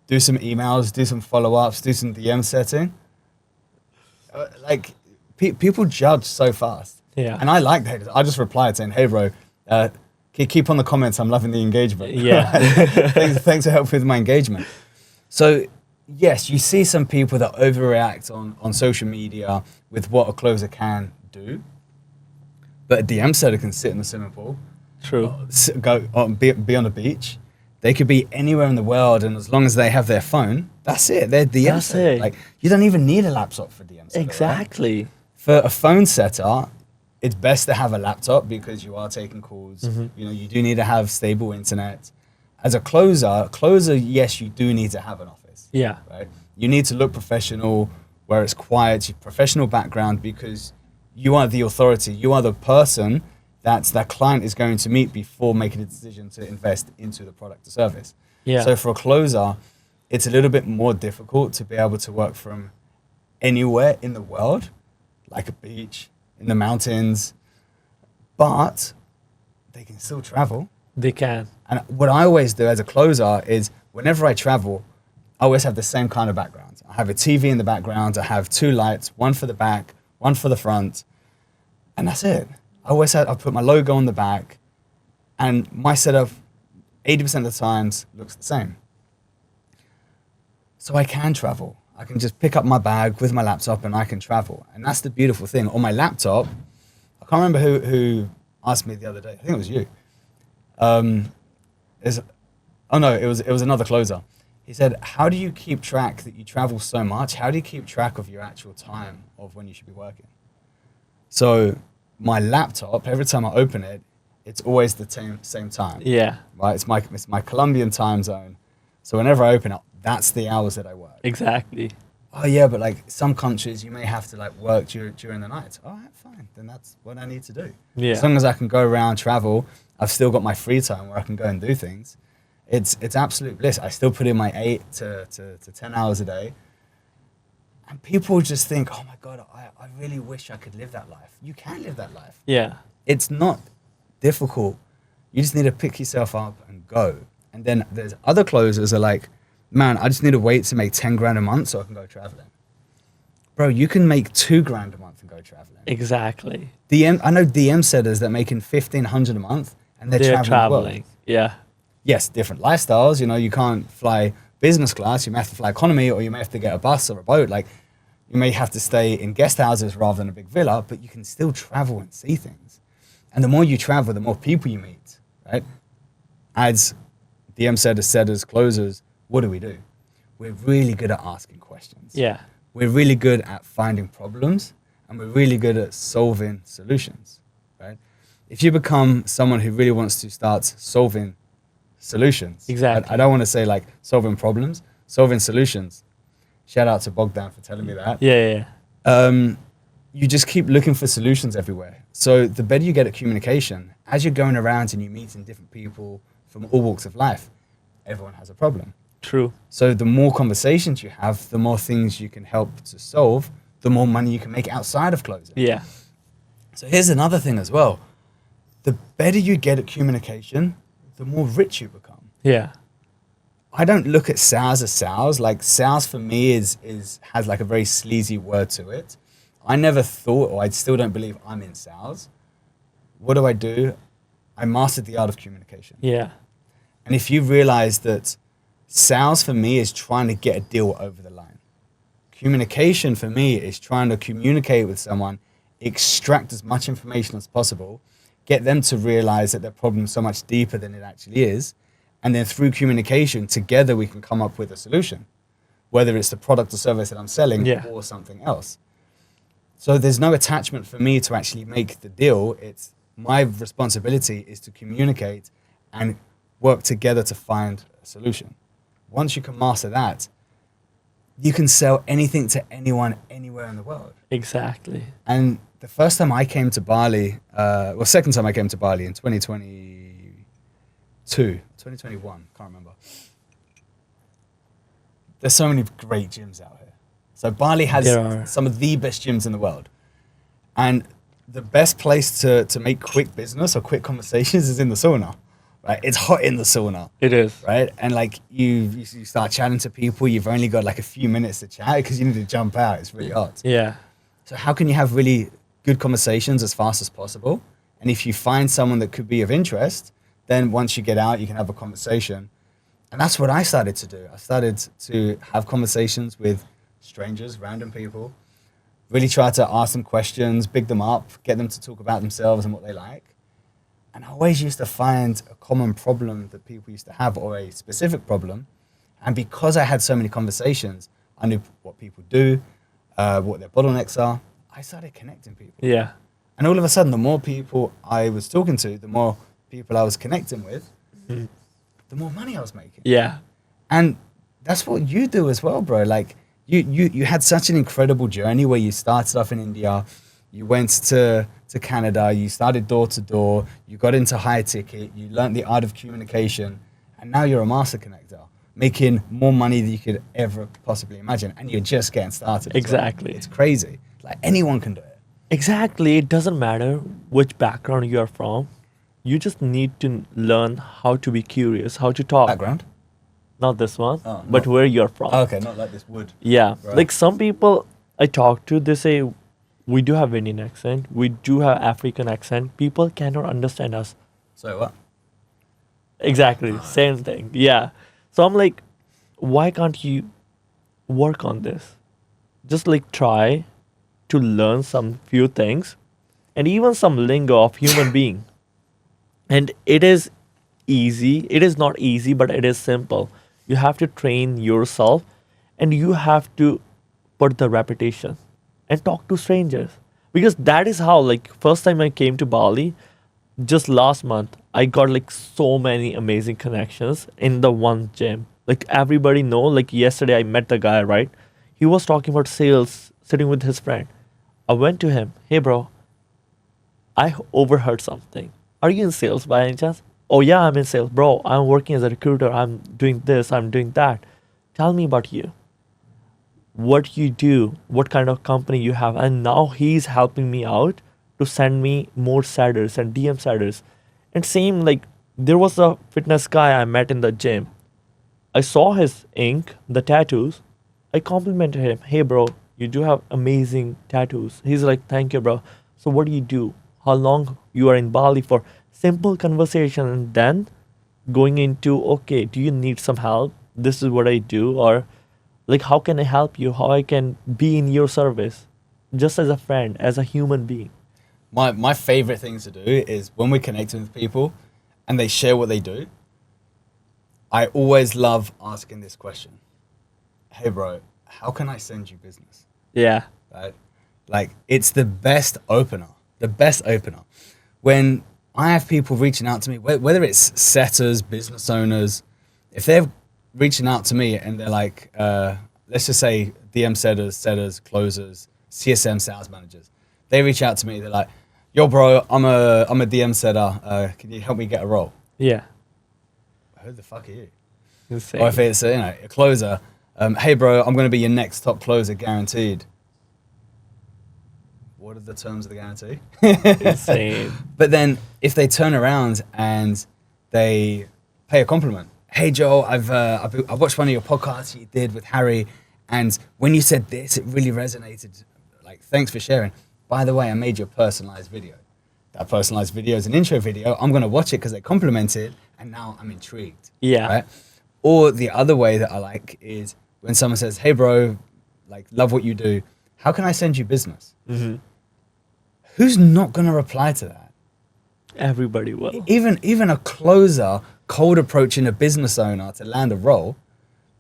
do some emails, do some follow-ups, do some DM setting. Like, people judge so fast. Yeah. And I like that. I just replied saying, hey, bro, keep on the comments. I'm loving the engagement. Yeah. Thanks for helping with my engagement. So, yes, you see some people that overreact on social media with what a closer can do. But a DM setter can sit in the swimming pool. True. Be on the beach. They could be anywhere in the world, and as long as they have their phone, that's it. They're DM That's setter. it. Like, you don't even need a laptop for DM setter. Exactly. Right? For a phone setter, it's best to have a laptop because you are taking calls. Mm-hmm. You know, you do need to have stable internet. As a closer, yes, you do need to have an office. Yeah. Right. You need to look professional, where it's quiet, your professional background, because you are the authority. You are the person that client is going to meet before making a decision to invest into the product or service. Yeah. So for a closer, it's a little bit more difficult to be able to work from anywhere in the world, like a beach, in the mountains, but they can still travel. They can. And what I always do as a closer is whenever I travel, I always have the same kind of background. I have a TV in the background. I have two lights, one for the back, one for the front, and that's it. I put my logo on the back, and my setup 80% of the times looks the same. So I can travel. I can just pick up my bag with my laptop and I can travel. And that's the beautiful thing. On my laptop, I can't remember who asked me the other day. I think it was you. It was another closer. He said, how do you keep track that you travel so much? How do you keep track of your actual time of when you should be working? So my laptop, every time I open it, it's always the same time. Yeah. Right? It's my Colombian time zone. So whenever I open it, that's the hours that I work. Exactly. Oh yeah, but like some countries you may have to like work during the night. All right, fine. Then that's what I need to do. Yeah. As long as I can go around, travel, I've still got my free time where I can go and do things. It's absolute bliss. I still put in my 8 to 10 hours a day. And people just think, oh my God, I really wish I could live that life. You can live that life. Yeah. It's not difficult. You just need to pick yourself up and go. And then there's other closers are like, man, I just need to wait to make 10 grand a month so I can go traveling. Bro, you can make 2 grand a month and go traveling. Exactly. I know DM setters that making 1,500 a month and they're traveling. The world. Yeah. Yes, different lifestyles. You know, you can't fly business class. You may have to fly economy, or you may have to get a bus or a boat. Like, you may have to stay in guest houses rather than a big villa, but you can still travel and see things. And the more you travel, the more people you meet, right? As DM setters, closers, what do? We're really good at asking questions. Yeah. We're really good at finding problems, and we're really good at solving solutions, right? If you become someone who really wants to start solving solutions. Exactly. I don't want to say like solving problems, solving solutions. Shout out to Bogdan for telling me that. Yeah. You just keep looking for solutions everywhere. So the better you get at communication, as you're going around and you're meeting different people from all walks of life, everyone has a problem. True. So the more conversations you have, the more things you can help to solve the more money you can make outside of closing. Yeah. So here's another thing as well. The better you get at communication, the more rich you become. Yeah. I don't look at sales as sales. Like sales for me has like a very sleazy word to it. I never thought, or I still don't believe I'm in sales. What do? I mastered the art of communication. Yeah. And if you realize that sales for me is trying to get a deal over the line. Communication for me is trying to communicate with someone, extract as much information as possible, get them to realize that their problem is so much deeper than it actually is. And then through communication, together we can come up with a solution, whether it's the product or service that I'm selling or something else. So there's no attachment for me to actually make the deal. It's my responsibility is to communicate and work together to find a solution. Once you can master that, you can sell anything to anyone, anywhere in the world. Exactly. And the first time I came to Bali, second time I came to Bali in 2021, can't remember. There's so many great gyms out here. So Bali has some of the best gyms in the world. And the best place to make quick business or quick conversations is in the sauna. Right? It's hot in the sauna. It is. Right? And like you start chatting to people, you've only got like a few minutes to chat because you need to jump out. It's really hot. Yeah. So how can you have really good conversations as fast as possible? And if you find someone that could be of interest, then once you get out, you can have a conversation. And that's what I started to do. I started to have conversations with strangers, random people, really try to ask them questions, big them up, get them to talk about themselves and what they like. And I always used to find a common problem that people used to have or a specific problem. And because I had so many conversations, I knew what people do, what their bottlenecks are. I started connecting people. Yeah. And all of a sudden, the more people I was talking to, the more people I was connecting with, the more money I was making. Yeah. And that's what you do as well, bro. Like you had such an incredible journey where you started off in India, you went to Canada, you started door to door, you got into high ticket, you learned the art of communication, and now you're a master connector, making more money than you could ever possibly imagine. And you're just getting started. Exactly. It's crazy. Like anyone can do it. Exactly. It doesn't matter which background you are from. You just need to learn how to be curious, how to talk. Background? Not this one, but where you're from. Okay, not like this wood. Yeah. Right. Like some people I talk to, they say, we do have Indian accent, we do have African accent. People cannot understand us. So what? Exactly. Same thing. Yeah. So I'm like, why can't you work on this? Just like try to learn some few things and even some lingo of human being. And it is easy. It is not easy, but it is simple. You have to train yourself and you have to put the repetition and talk to strangers. Because that is how, like, first time I came to Bali, just last month, I got like so many amazing connections in the one gym. Like everybody know, like yesterday I met the guy, right? He was talking about sales, sitting with his friend. I went to him, hey bro, I overheard something. Are you in sales by any chance? Oh yeah, I'm in sales. Bro, I'm working as a recruiter. I'm doing this, I'm doing that. Tell me about you. What you do, what kind of company you have. And now he's helping me out to send me more setters and DM setters. And same, like, there was a fitness guy I met in the gym. I saw his ink, the tattoos. I complimented him. Hey bro, you do have amazing tattoos. He's like, thank you bro. So what do you do? How long you are in Bali for? Simple conversation, and then going into, okay, do you need some help? This is what I do. Or like, how can I help you? How I can be in your service? Just as a friend, as a human being. My favorite things to do is when we're connecting with people and they share what they do, I always love asking this question. Hey bro, how can I send you business? Yeah. Right? Like, it's the best opener. The best opener. When I have people reaching out to me, whether it's setters, business owners, if they're reaching out to me and they're like, let's just say DM setters, closers, CSM sales managers, they reach out to me, they're like, yo bro, I'm a DM setter, can you help me get a role? Yeah. Who the fuck are you? Insane. Or if it's a closer, hey bro, I'm going to be your next top closer guaranteed. what are the terms of the guarantee? Insane. But then if they turn around and they pay a compliment, hey Joel, I've watched one of your podcasts you did with Harry, and when you said this, it really resonated. Like, thanks for sharing. By the way, I made you a personalized video. That personalized video is an intro video. I'm gonna watch it because they complimented, and now I'm intrigued. Yeah. Right? Or the other way that I like is when someone says, hey bro, like, love what you do. How can I send you business? Mm-hmm. Who's not gonna reply to that? Everybody will. Even a closer, cold approaching a business owner to land a role,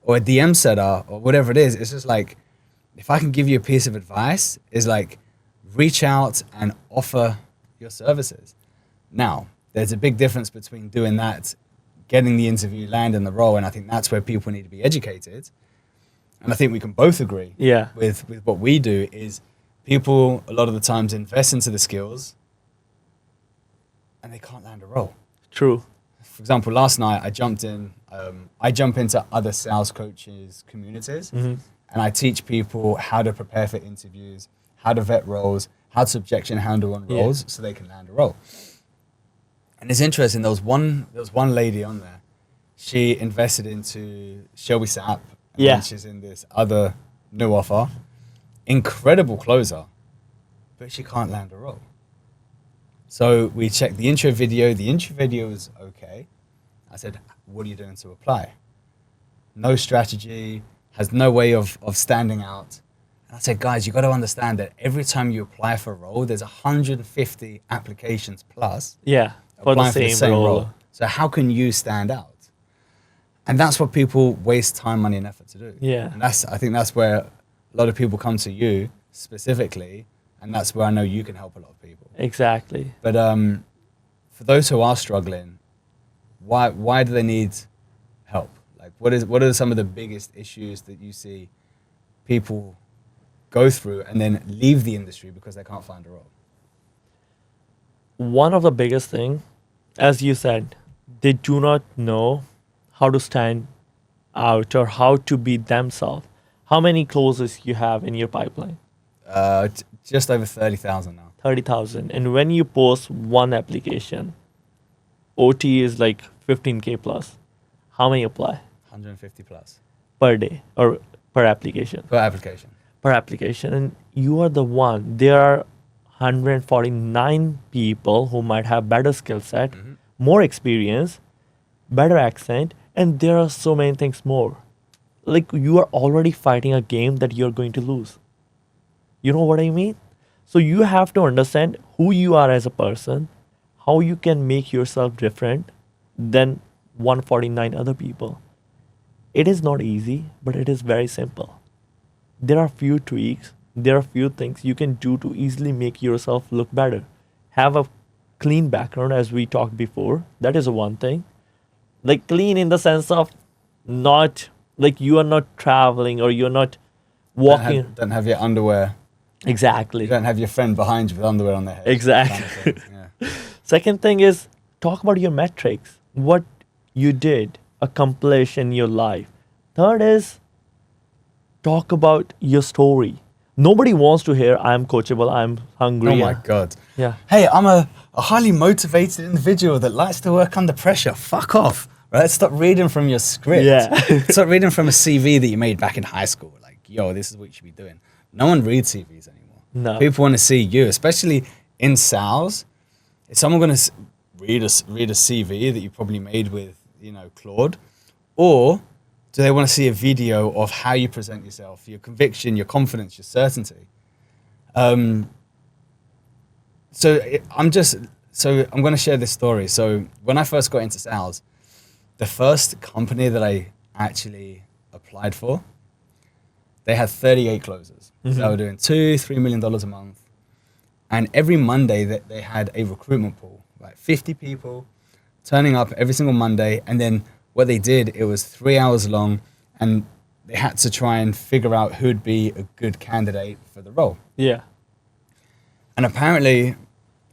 or a DM setter, or whatever it is, it's just like, if I can give you a piece of advice, is like, reach out and offer your services. Now, there's a big difference between doing that, getting the interview, landing the role, and I think that's where people need to be educated. And I think we can both agree Yeah. with what we do is people a lot of the times invest into the skills and they can't land a role. True. For example, last night I jumped in, I jump into other sales coaches' communities, Mm-hmm. and I teach people how to prepare for interviews, how to vet roles, how to objection handle on Yeah. roles so they can land a role. And it's interesting, there was one lady on there, she invested into Shelby Sapp, and Yeah. then she's in this other new offer, incredible closer, but she can't land a role. So we checked the intro video is okay. I said, what are you doing to apply? No strategy, has no way of standing out. And I said, guys, you got to understand that every time you apply for a role, there's 150 applications plus Yeah. For the applying same, role. So how can you stand out? And that's what people waste time, money, and effort to do. Yeah. And I think that's where a lot of people come to you specifically, and that's where I know you can help a lot of people. Exactly. But for those who are struggling, why do they need help? Like, what are some of the biggest issues that you see people go through and then leave the industry because they can't find a role? One of the biggest thing, as you said, they do not know how to stand out or how to be themselves. How many closes you have in your pipeline? Just over 30,000 now. 30,000. And when you post one application, OT is like 15K plus. How many apply 150 plus per day or per application? per application. Per application. And you are the one. There are 149 people who might have better skill set, Mhm. more experience, better accent, and there are so many things more. Like, you are already fighting a game that you're going to lose. You know what I mean? So you have to understand who you are as a person, how you can make yourself different than 149 other people. It is not easy, but it is very simple. There are few tweaks, there are few things you can do to easily make yourself look better. Have a clean background, as we talked before. That is one thing. Like, clean in the sense of not like you are not traveling or you're not walking. Don't have your underwear. Exactly. You don't have your friend behind you with underwear on their head. Exactly. Kind of thing, yeah. Second thing is, talk about your metrics, what you did accomplish in your life. Third is, talk about your story. Nobody wants to hear, I'm coachable, I'm hungry. Oh my God. Yeah. Hey, I'm a highly motivated individual that likes to work under pressure. Fuck off. Right? Stop reading from your script. Yeah. Stop reading from a CV that you made back in high school. Like, yo, this is what you should be doing. No one reads CVs anymore. No. People want to see you, especially in sales. Is someone going to read a CV that you probably made with, Claude? Or do they want to see a video of how you present yourself, your conviction, your confidence, your certainty? I'm going to share this story. So when I first got into sales, the first company that I actually applied for, they had 38 closers. So they were doing $2-3 million a month. And every Monday that they had a recruitment pool, like 50 people turning up every single Monday. And then what they did, it was 3 hours long, and they had to try and figure out who'd be a good candidate for the role. Yeah. And apparently,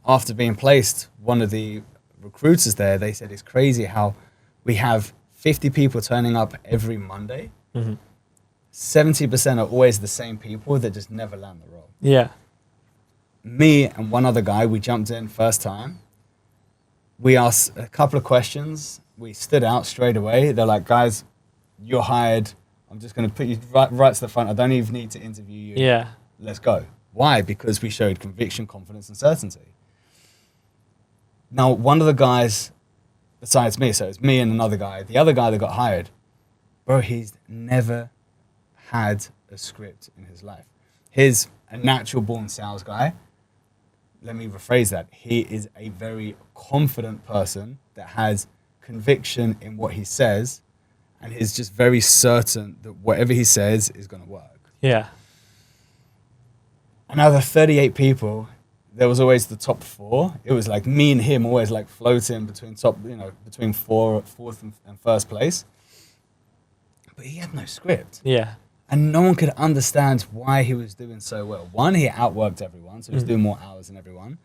after being placed, one of the recruiters there, they said it's crazy how we have 50 people turning up every Monday. 70% are always the same people that just never land the role. Yeah. me and one other guy, we jumped in first time. We asked a couple of questions. We stood out straight away. They're like, guys, you're hired. I'm just going to put you right to the front. I don't even need to interview you. Yeah. Let's go. Why? Because we showed conviction, confidence, and certainty. Now, one of the guys, besides me, so it's me and another guy, the other guy that got hired, bro, he's never had a script in his life. He's a natural born sales guy. Let me rephrase that. He is a very confident person that has conviction in what he says, and he's just very certain that whatever he says is going to work. Yeah. And out of the 38 people, there was always the top four. It was like me and him always like floating between between fourth and first place. But he had no script. Yeah. And no one could understand why he was doing so well. One, he outworked everyone, so he was doing more hours than everyone.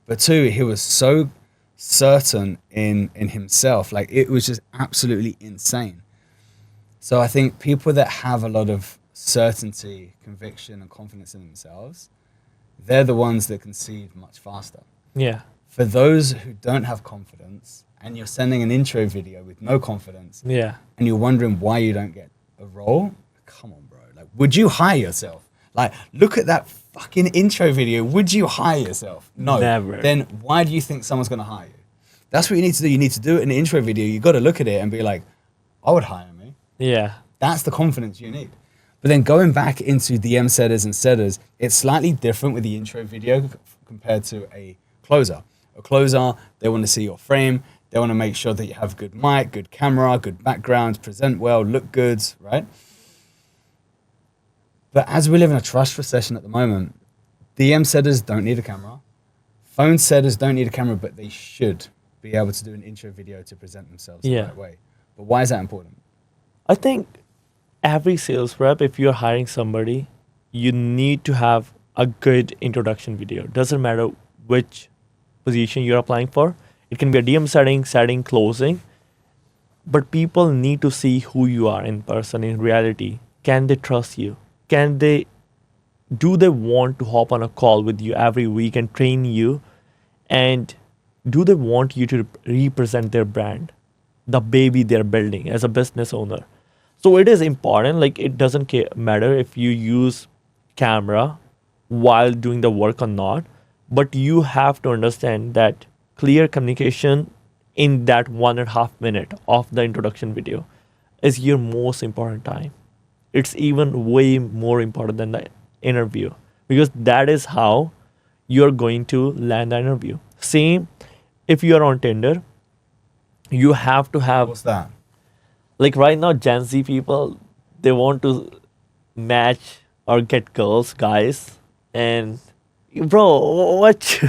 But two, he was so certain in himself. Like, it was just absolutely insane. So I think people that have a lot of certainty, conviction, and confidence in themselves, they're the ones that concede much faster. Yeah. For those who don't have confidence, and you're sending an intro video with no confidence, Yeah. and you're wondering why you don't get a role, come on, bro. Like, would you hire yourself? Like, look at that fucking intro video. Would you hire yourself? No. Never. Then why do you think someone's going to hire you? That's what you need to do. You need to do it in an intro video. You got to look at it and be like, I would hire me. Yeah. That's the confidence you need. But then going back into DM setters and setters, it's slightly different with the intro video compared to a closer. A closer, they want to see your frame. They want to make sure that you have good mic, good camera, good background, present well, look good, right? But as we live in a trust recession at the moment, DM setters don't need a camera. Phone setters don't need a camera, but they should be able to do an intro video to present themselves the right way. But why is that important? I think every sales rep, if you're hiring somebody, you need to have a good introduction video. Doesn't matter which position you're applying for. It can be a DM setting, closing. But people need to see who you are in person, in reality. Can they trust you? Do they want to hop on a call with you every week and train you? And do they want you to represent their brand, the baby they're building as a business owner? So it is important. Like, it doesn't matter if you use camera while doing the work or not, but you have to understand that clear communication in that 1.5 minute of the introduction video is your most important time. It's even way more important than the interview, because that is how you're going to land the interview. Same if you're on Tinder, you have to have... What's that? Like right now, Gen Z people, they want to match or get girls, guys. And bro, what?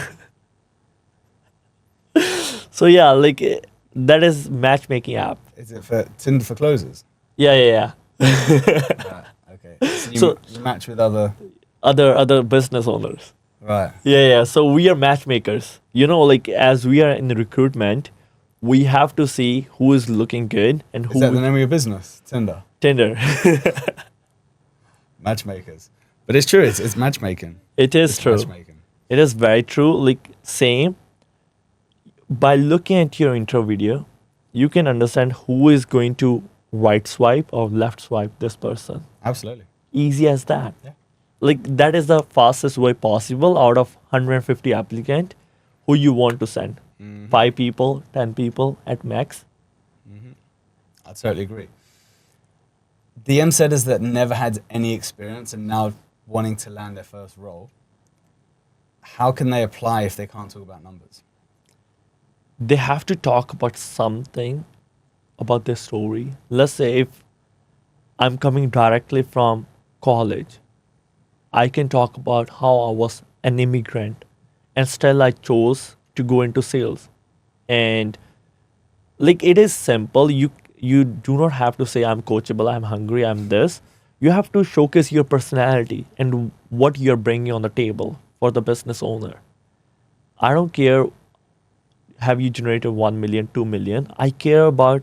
So yeah, like that is matchmaking app. Is it for Tinder for closers? Yeah. Right, okay. So you match with other business owners. Right. Yeah. So we are matchmakers. You know, like as we are in the recruitment, we have to see who is looking good and who... Is that the name of your business? Tinder? Tinder. Matchmakers. But it's true, it's matchmaking. It's true. Matchmaking. It is very true. Like, same. By looking at your intro video, you can understand who is going to right swipe or left swipe this person. Absolutely. Easy as that. Yeah. Like, that is the fastest way possible out of 150 applicant who you want to send. 5 people, 10 people at max. I totally agree. DM setters that never had any experience and now wanting to land their first role, how can they apply if they can't talk about numbers? They have to talk about something about their story. Let's say if I'm coming directly from college, I can talk about how I was an immigrant and still I chose to go into sales. And like, it is simple. You do not have to say I'm coachable, I'm hungry, I'm this. You have to showcase your personality and what you're bringing on the table for the business owner. I don't care, have you generated 1 million, 2 million? I care about,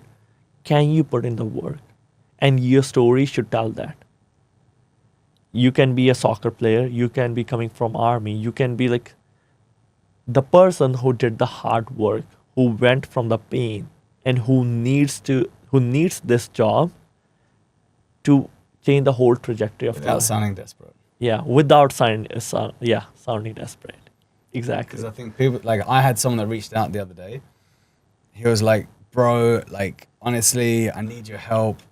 can you put in the work? And your story should tell that. You can be a soccer player, you can be coming from army, you can be like the person who did the hard work, who went from the pain, and who needs this job to change the whole trajectory of their Without life. sounding desperate. Yeah, without sounding desperate. Exactly. Because I think people, like, I had someone that reached out the other day. He was like, bro, like, honestly, I need your help.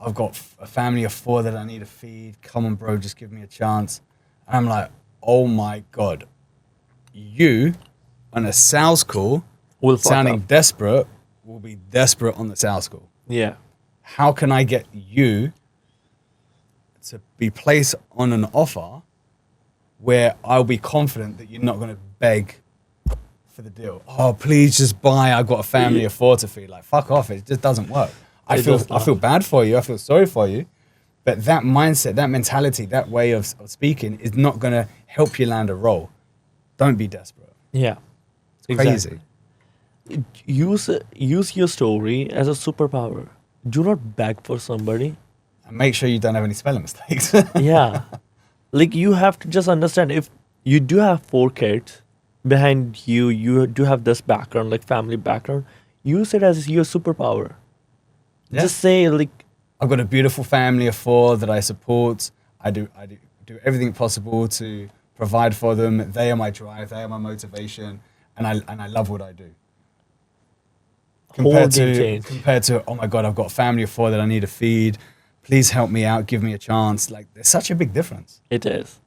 I've got a family of 4 that I need to feed. Come on, bro, just give me a chance. And I'm like, oh my God. You, on a sales call, Will fuck sounding up. desperate, will be desperate on the sales call. Yeah. How can I get you to be placed on an offer where I'll be confident that you're not going to beg for the deal? Oh, please just buy. I've got a family of 4 to feed. Like, fuck off. It just doesn't work. I It does feel not. bad for you. I feel sorry for you. But that mindset, that mentality, that way of speaking is not going to help you land a role. Don't be desperate. Yeah. Crazy. Use your story as a superpower. Do not beg for somebody. And make sure you don't have any spelling mistakes. Yeah. Like, you have to just understand, if you do have 4 kids behind you, you do have this background, like family background, use it as your superpower. Yeah. Just say, like, I've got a beautiful family of 4 that I support. I do everything possible to provide for them. They are my drive. They are my motivation, and I love what I do. whole game change. Compared to, oh my God, I've got a family of 4 that I need to feed. Please help me out. Give me a chance. Like, there's such a big difference. It is.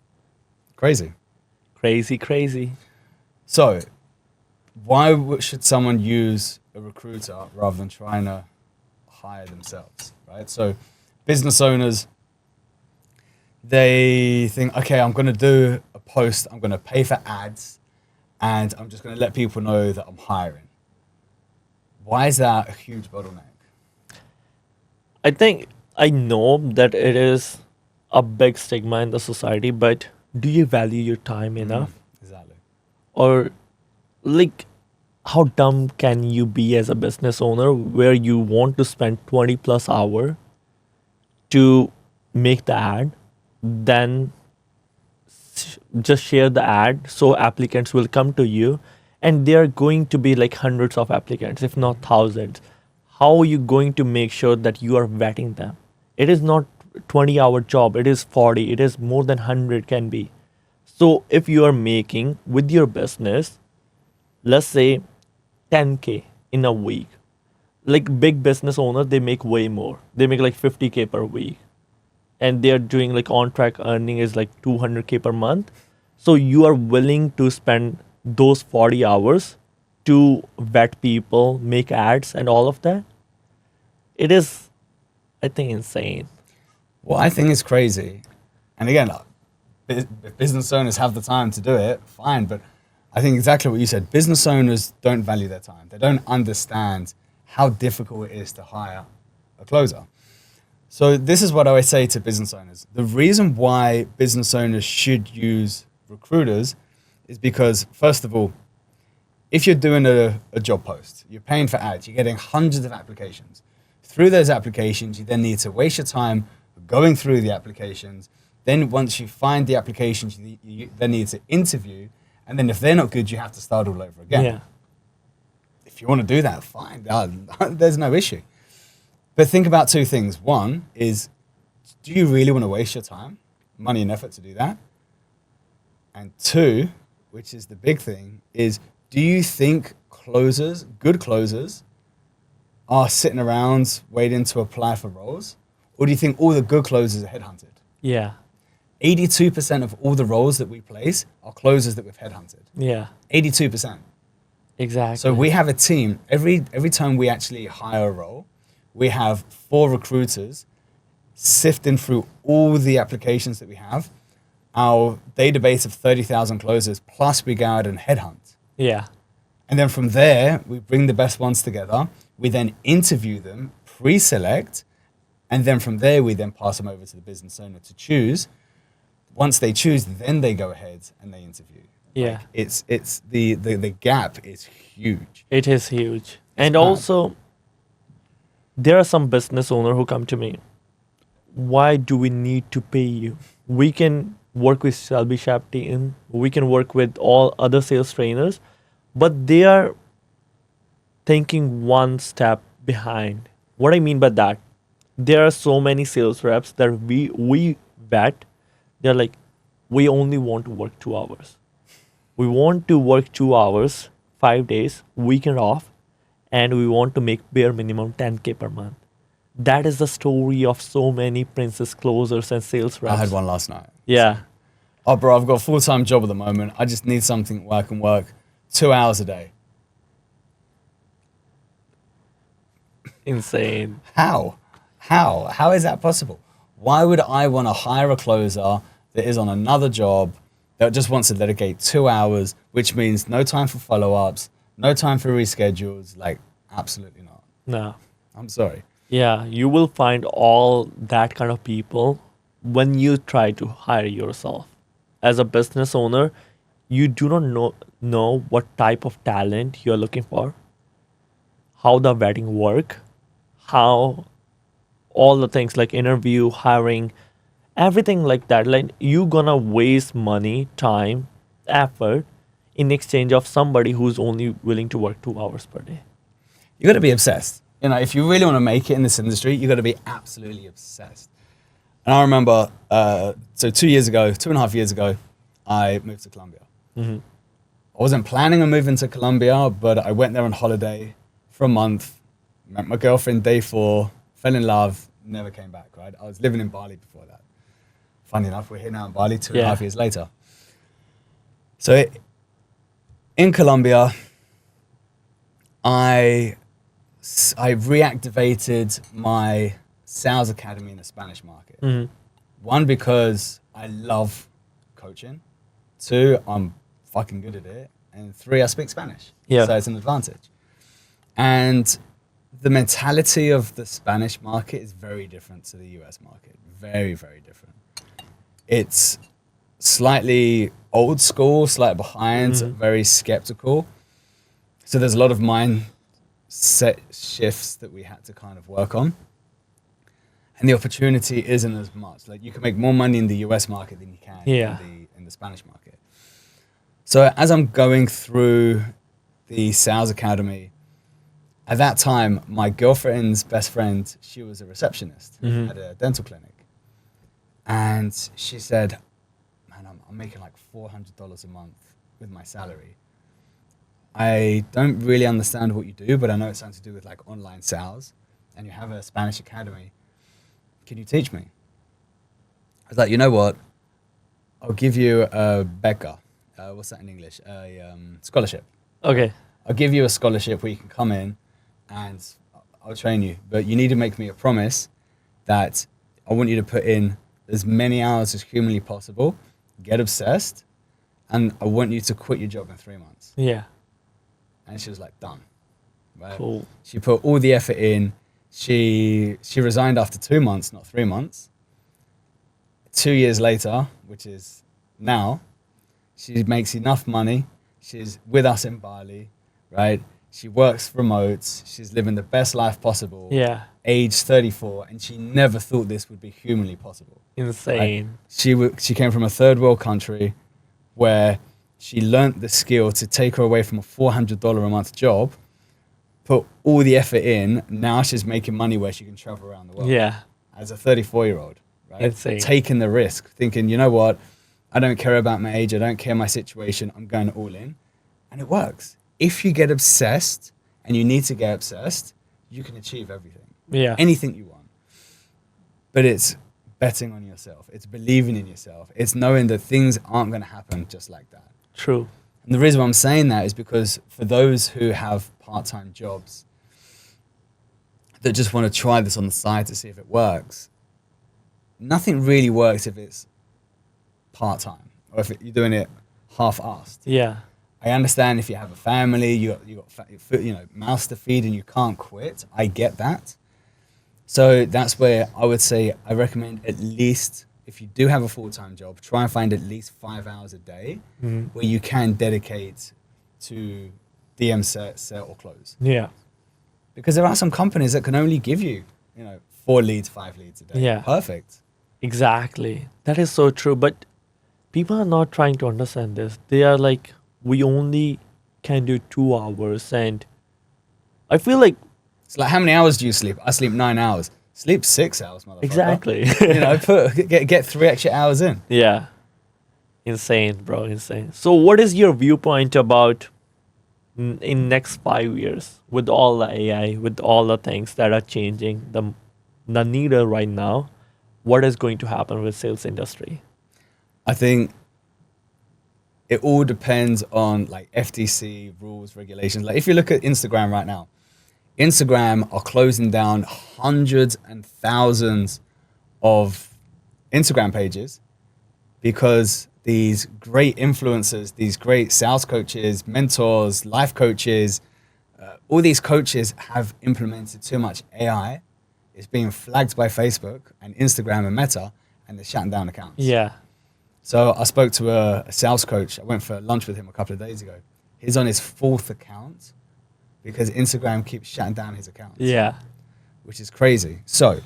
Crazy. Crazy. So, why should someone use a recruiter rather than trying to hire themselves, right? So, business owners, they think, okay, I'm going to do a post, I'm going to pay for ads, and I'm just going to let people know that I'm hiring. Why is that a huge bottleneck? I think I know that it is a big stigma in the society, but do you value your time enough? Exactly. Or, like, how dumb can you be as a business owner where you want to spend 20 plus hour to make the ad, then just share the ad so applicants will come to you, and there are going to be like hundreds of applicants, if not thousands. How are you going to make sure that you are vetting them? It is not 20-hour job, it is 40, it is more than 100 can be. So if you are making with your business, let's say 10K in a week, like big business owners, they make way more. They make like 50K per week. And they're doing like on track earning is like 200K per month. So you are willing to spend those 40 hours to vet people, make ads and all of that. It is, I think, insane. What I think is crazy, and again, if business owners have the time to do it, fine, but I think exactly what you said. Business owners don't value their time. They don't understand how difficult it is to hire a closer. So this is what I always say to business owners. The reason why business owners should use recruiters is because, first of all, if you're doing a job post, you're paying for ads, you're getting hundreds of applications. Through those applications, you then need to waste your time going through the applications. Then once you find the applications, you then need to interview. And then if they're not good, you have to start all over again. Yeah. If you want to do that, fine. There's no issue. But think about 2 things. One is, do you really want to waste your time, money and effort to do that? And 2, which is the big thing, is do you think closers, good closers, are sitting around waiting to apply for roles? Or do you think all the good closers are headhunted? Yeah. 82% of all the roles that we place are closers that we've headhunted. Yeah. 82%. Exactly. So we have a team. Every time we actually hire a role, we have 4 recruiters sifting through all the applications that we have, our database of 30,000 closers, plus we go out and headhunt. Yeah. And then from there, we bring the best ones together. We then interview them, pre-select, and then from there, we then pass them over to the business owner to choose. Once they choose, then they go ahead and they interview. Yeah. Like, it's the gap is huge. It is huge. And bad. also, there are some business owners who come to me. Why do we need to pay you? We can work with Shelby Shapteen, we can work with all other sales trainers, but they are thinking one step behind. What I mean by that, there are so many sales reps that we vet. They're like, we only want to work 2 hours. We want to work 2 hours, 5 days, weekend off, and we want to make bare minimum 10K per month. That is the story of so many princess closers and sales reps. I had one last night. Yeah. Oh, bro, I've got a full-time job at the moment. I just need something where I can work 2 hours a day. Insane. How? How is that possible? Why would I want to hire a closer that is on another job that just wants to dedicate 2 hours, which means no time for follow-ups, no time for reschedules? Like, absolutely not. No. I'm sorry. Yeah, you will find all that kind of people when you try to hire yourself. As a business owner, you do not know what type of talent you're looking for, how the vetting work, how all the things like interview, hiring, everything like that. Like you gonna waste money, time, effort in exchange of somebody who's only willing to work 2 hours per day. You got to be obsessed. You know, if you really want to make it in this industry, you got to be absolutely obsessed. And I remember, so 2.5 years ago, I moved to Colombia. Mm-hmm. I wasn't planning on moving to Colombia, but I went there on holiday for a month, met my girlfriend day 4, fell in love, never came back, right? I was living in Bali before that. Funny enough, we're here now in Bali 2.5 years later. So in Colombia, I reactivated my sales academy in the Spanish market. Mm-hmm. One, because I love coaching. 2, I'm fucking good at it. And 3, I speak Spanish. Yeah. So it's an advantage. And the mentality of the Spanish market is very different to the US market. Very, very different. It's slightly old school, slightly behind, very skeptical. So there's a lot of mindset shifts that we had to kind of work on. And the opportunity isn't as much. Like you can make more money in the US market than you can in the Spanish market. So as I'm going through the sales academy, at that time, my girlfriend's best friend, she was a receptionist at a dental clinic. And she said, man, I'm making like $400 a month with my salary. I don't really understand what you do, but I know it's something to do with like online sales and you have a Spanish academy. Can you teach me? I was like, you know what? I'll give you a beca. What's that in English? A scholarship. Okay. I'll give you a scholarship where you can come in and I'll train you. But you need to make me a promise that I want you to put in as many hours as humanly possible, get obsessed, and I want you to quit your job in 3 months. Yeah. And she was like, done. Right? Cool. She put all the effort in. She resigned after 2 months, not 3 months. 2 years later, which is now, she makes enough money. She's with us in Bali, right? She works remote. She's living the best life possible. Yeah. Age 34, and she never thought this would be humanly possible. Insane. Right? She came from a third world country where she learnt the skill to take her away from a $400 a month job, put all the effort in. Now she's making money where she can travel around the world. Yeah. As a 34-year-old, right? Insane. Taking the risk, thinking, you know what? I don't care about my age. I don't care my situation. I'm going all in. And it works. If you get obsessed, and you need to get obsessed, you can achieve everything. Yeah. Anything you want. But it's betting on yourself. It's believing in yourself. It's knowing that things aren't going to happen just like that. True. And the reason why I'm saying that is because for those who have part-time jobs that just want to try this on the side to see if it works, nothing really works if it's part-time or if you're doing it half-assed. Yeah. I understand if you have a family, you got mouths to feed and you can't quit. I get that. So that's where I would say I recommend at least, if you do have a full-time job, try and find at least 5 hours a day where you can dedicate to DM set or close. Yeah. Because there are some companies that can only give you, 4 leads, 5 leads a day. Yeah. Perfect. Exactly. That is so true. But people are not trying to understand this. They are like, we only can do 2 hours, and I feel like It's like, how many hours do you sleep? I sleep 9 hours. Sleep 6 hours, motherfucker. exactly. Get 3 extra hours in. Yeah, insane, bro, insane. So, what is your viewpoint about in next 5 years with all the AI, with all the things that are changing the needle right now? What is going to happen with sales industry? I think it all depends on like FTC rules, regulations. Like if you look at Instagram right now, Instagram are closing down hundreds and thousands of Instagram pages because these great influencers, these great sales coaches, mentors, life coaches, all these coaches have implemented too much AI. It's being flagged by Facebook and Instagram and Meta, and they're shutting down accounts. Yeah. So I spoke to a sales coach. I went for lunch with him a couple of days ago. He's on his 4th account because Instagram keeps shutting down his accounts. Yeah. Which is crazy. So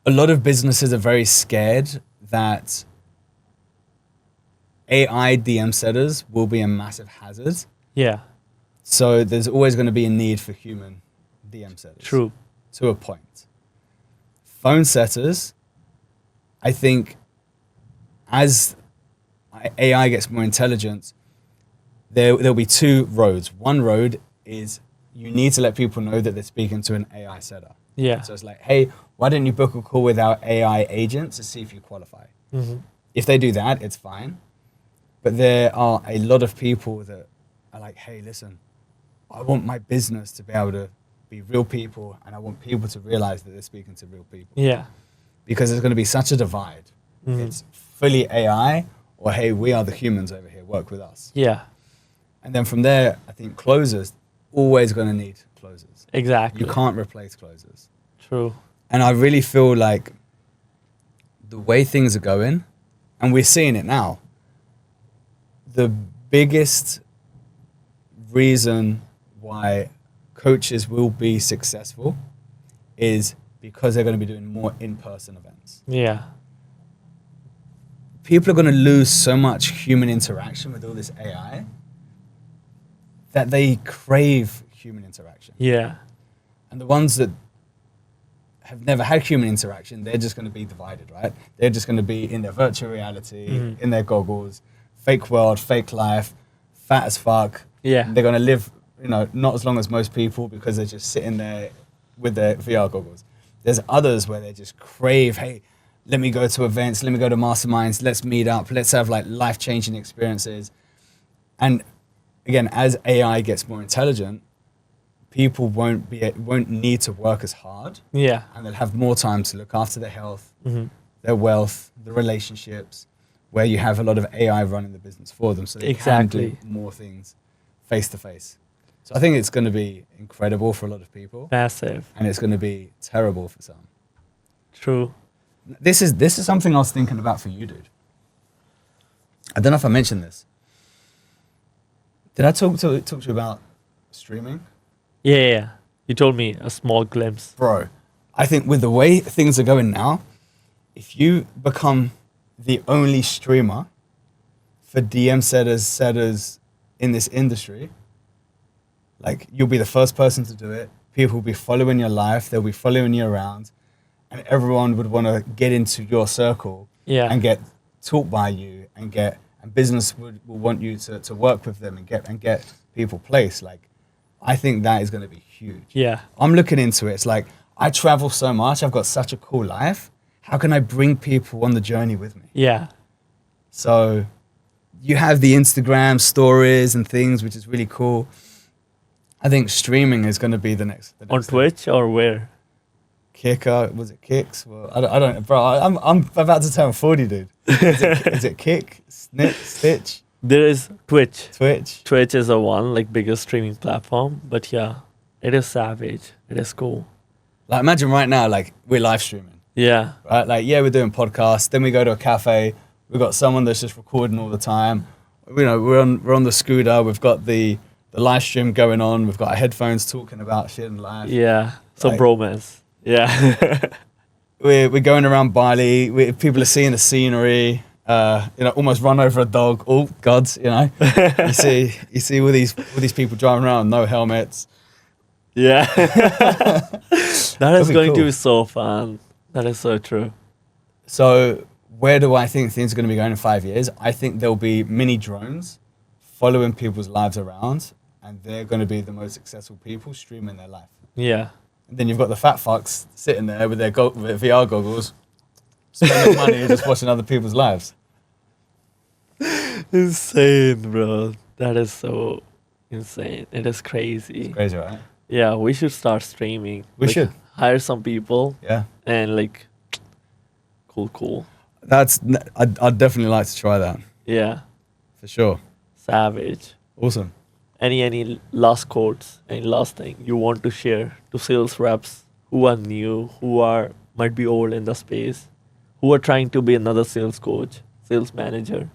a lot of businesses are very scared that AI DM setters will be a massive hazard. Yeah. So there's always going to be a need for human DM setters. True. To a point. Phone setters, I think as AI gets more intelligent, there'll be 2 roads. One road is you need to let people know that they're speaking to an AI setter. Yeah. So it's like, hey, why don't you book a call with our AI agent to see if you qualify? Mm-hmm. If they do that, it's fine. But there are a lot of people that are like, hey, listen, I want my business to be able to be real people, and I want people to realize that they're speaking to real people. Yeah. Because there's going to be such a divide. Mm-hmm. It's fully AI, or hey, we are the humans over here, work with us. Yeah. And then from there, I think closers, always going to need closers. Exactly. You can't replace closers. True. And I really feel like the way things are going, and we're seeing it now, the biggest reason why coaches will be successful is because they're going to be doing more in-person events. Yeah. People are going to lose so much human interaction with all this AI that they crave human interaction. Yeah. And the ones that have never had human interaction, they're just going to be divided, right? They're just going to be in their virtual reality, in their goggles, fake world, fake life, fat as fuck. Yeah. They're going to live, not as long as most people because they're just sitting there with their VR goggles. There's others where they just crave, hey, let me go to events, let me go to masterminds, let's meet up, let's have like life-changing experiences. And again, as AI gets more intelligent, people won't need to work as hard. Yeah. And they'll have more time to look after their health, Mm-hmm. their wealth, the relationships, where you have a lot of AI running the business for them. So they can do more things face to face. So I think it's going to be incredible for a lot of people. Massive. And it's going to be terrible for some. True. This is something I was thinking about for you, dude. I don't know if I mentioned this. Did I talk to you about streaming? Yeah. You told me a small glimpse. Bro, I think with the way things are going now, if you become the only streamer for DM setters in this industry, like you'll be the first person to do it. People will be following your life. They'll be following you around, and everyone would want to get into your circle and get taught by you, and business will want you to work with them and get people placed. Like, I think that is going to be huge. Yeah. I'm looking into it. It's like, I travel so much. I've got such a cool life. How can I bring people on the journey with me? Yeah. So you have the Instagram stories and things, which is really cool. I think streaming is going to be the next On Twitch or where? Kicker, was it Kicks? Well, I don't, bro. I'm about to turn 40, dude. Is it Kick, Stitch? There is Twitch. Twitch. Twitch is the one like biggest streaming platform, but yeah, it is savage. It is cool. Like, imagine right now, like, we're live streaming. Yeah. Right? Like, yeah, we're doing podcasts. Then we go to a cafe. We've got someone that's just recording all the time. We're on the scooter. We've got the live stream going on. We've got our headphones talking about shit in live. Yeah. So Like, bromance. Yeah. We're going around Bali. People are seeing the scenery. almost run over a dog. Oh, gods, you see all these people driving around, no helmets. Yeah. That is be going to cool. be so fun. That is so true. So where do I think things are going to be going in 5 years? I think there'll be mini drones following people's lives around, and they're going to be the most successful people streaming their life. Yeah. And then you've got the fat fucks sitting there with their VR goggles, spending money just watching other people's lives. Insane, bro. That is so insane. It is crazy. It's crazy, right? Yeah, we should start streaming. We should. Hire some people Yeah. and like, cool. I'd definitely like to try that, Yeah, for sure. savage. Awesome. Any last quotes, any last thing you want to share to sales reps who are new, might be old in the space, who are trying to be another sales coach, sales manager?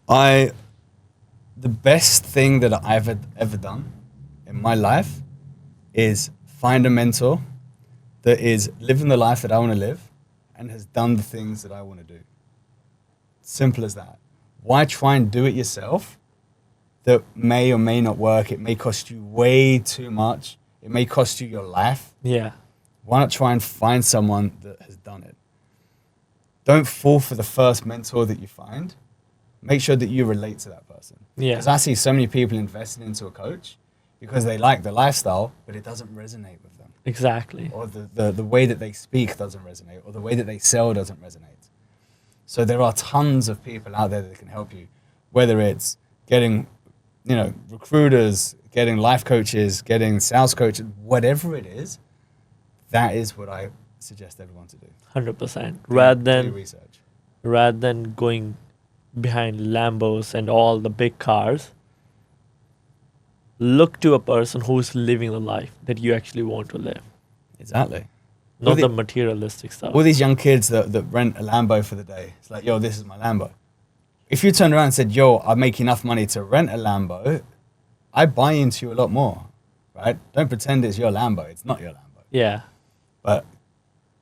The best thing that I've ever done in my life is find a mentor that is living the life that I want to live and has done the things that I want to do. Simple as that. Why try and do it yourself? That may or may not work. It may cost you way too much. It may cost you your life. Yeah, Why not try and find someone that has done it? Don't fall for the first mentor that you find. Make sure that you relate to that person. yeah, Because I see so many people investing into a coach because they like the lifestyle, but it doesn't resonate with them. exactly. Or the way that they speak doesn't resonate, or the way that they sell doesn't resonate. So there are tons of people out there that can help you, whether it's getting, recruiters, getting life coaches, getting sales coaches, whatever it is, that is what I suggest everyone to do. 100%. Do research. Rather than going behind Lambos and all the big cars, look to a person who's living the life that you actually want to live, Exactly. not the- the materialistic stuff. All these young kids that rent a Lambo for the day, it's like, yo, this is my Lambo. If you turned around and said, yo, I make enough money to rent a Lambo, I buy into you a lot more, right? Don't pretend it's your Lambo. It's not your Lambo. Yeah, But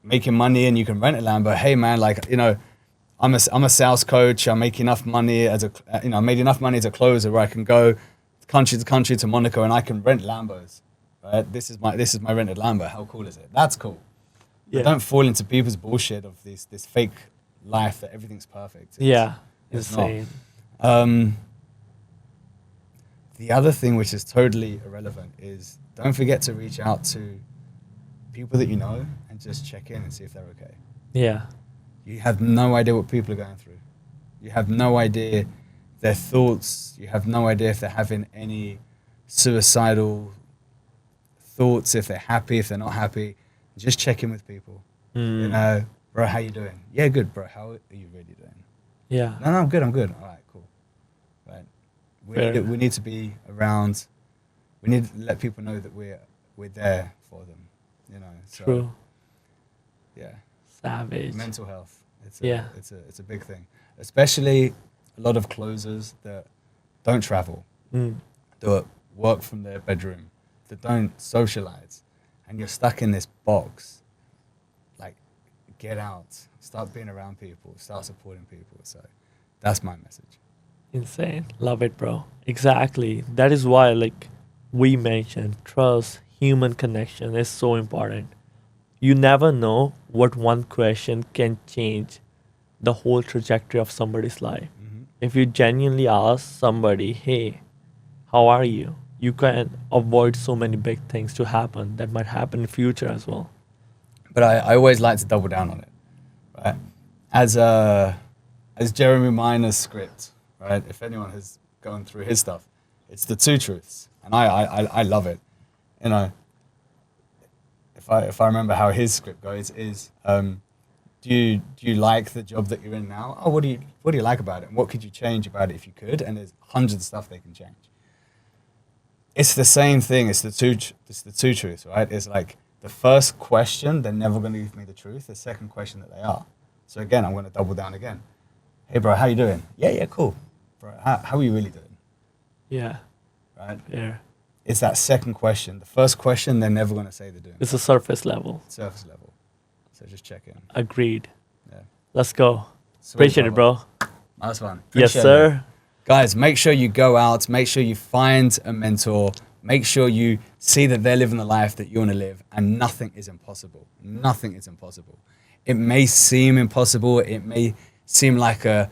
making money and you can rent a Lambo, hey man, I'm a sales coach. I make enough money I made enough money as a closer where I can go country to country to Monaco and I can rent Lambos, right? This is my rented Lambo. How cool is it? That's cool. yeah, But don't fall into people's bullshit of this fake life that everything's perfect. It's not. insane. The other thing which is totally irrelevant is don't forget to reach out to people that you know and just check in and see if they're okay. Yeah, You have no idea what people are going through. You have no idea their thoughts. You have no idea if they're having any suicidal thoughts, if they're happy, if they're not happy. Just check in with people. Bro, how you doing? Yeah, good, bro. How are you really doing? yeah, No, I'm good. All right, cool. Right. Fair. We need to be around. We need to let people know that we're there for them. So, true. Yeah. Savage. Mental health. It's a big thing, especially a lot of closers that don't travel, that work from their bedroom, that don't socialize, and you're stuck in this box. Like, get out, start being around people, start supporting people. So that's my message. Insane. Love it, bro. Exactly. That is why, we mentioned trust, human connection is so important. You never know what one question can change the whole trajectory of somebody's life. If you genuinely ask somebody, hey, how are you? You can avoid so many big things to happen that might happen in future as well. But I always like to double down on it, right? As Jeremy Miner's script, right? If anyone has gone through his stuff, it's the two truths, and I love it. If I remember how his script goes, is do you like the job that you're in now? Oh, what do you like about it? And what could you change about it if you could? And there's hundreds of stuff they can change. It's the same thing. It's the two truths, right? It's like the first question, they're never going to give me the truth. The second question that they are. So again, I'm going to double down again. Hey, bro, how you doing? Yeah, cool. Bro, how are you really doing? Yeah. Right? Yeah. It's that second question. The first question, they're never going to say they're doing. It's a surface level. Surface level. So just check in. Agreed. Yeah. Let's go. Sweet, Appreciate it, brother. bro. Nice one. Yes, Appreciate it. sir. Guys, make sure you go out, make sure you find a mentor, make sure you see that they're living the life that you want to live, and nothing is impossible. Nothing is impossible. It may seem impossible, it may seem like a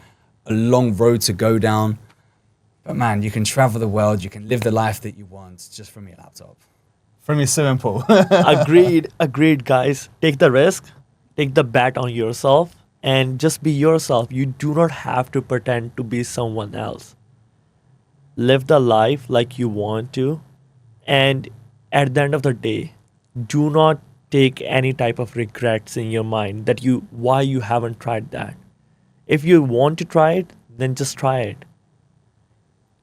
long road to go down, but man, you can travel the world, you can live the life that you want just from your laptop. From your swimming pool. Agreed, guys. Take the risk, take the bet on yourself, and just be yourself. You do not have to pretend to be someone else. Live the life like you want to, and at the end of the day, do not take any type of regrets in your mind that why you haven't tried that. If you want to try it, then just try it.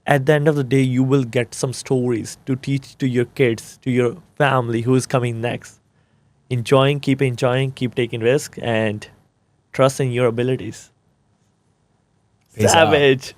At the end of the day, you will get some stories to teach to your kids, to your family who is coming next. Enjoying, keep taking risk, and trust in your abilities. Peace out. Savage.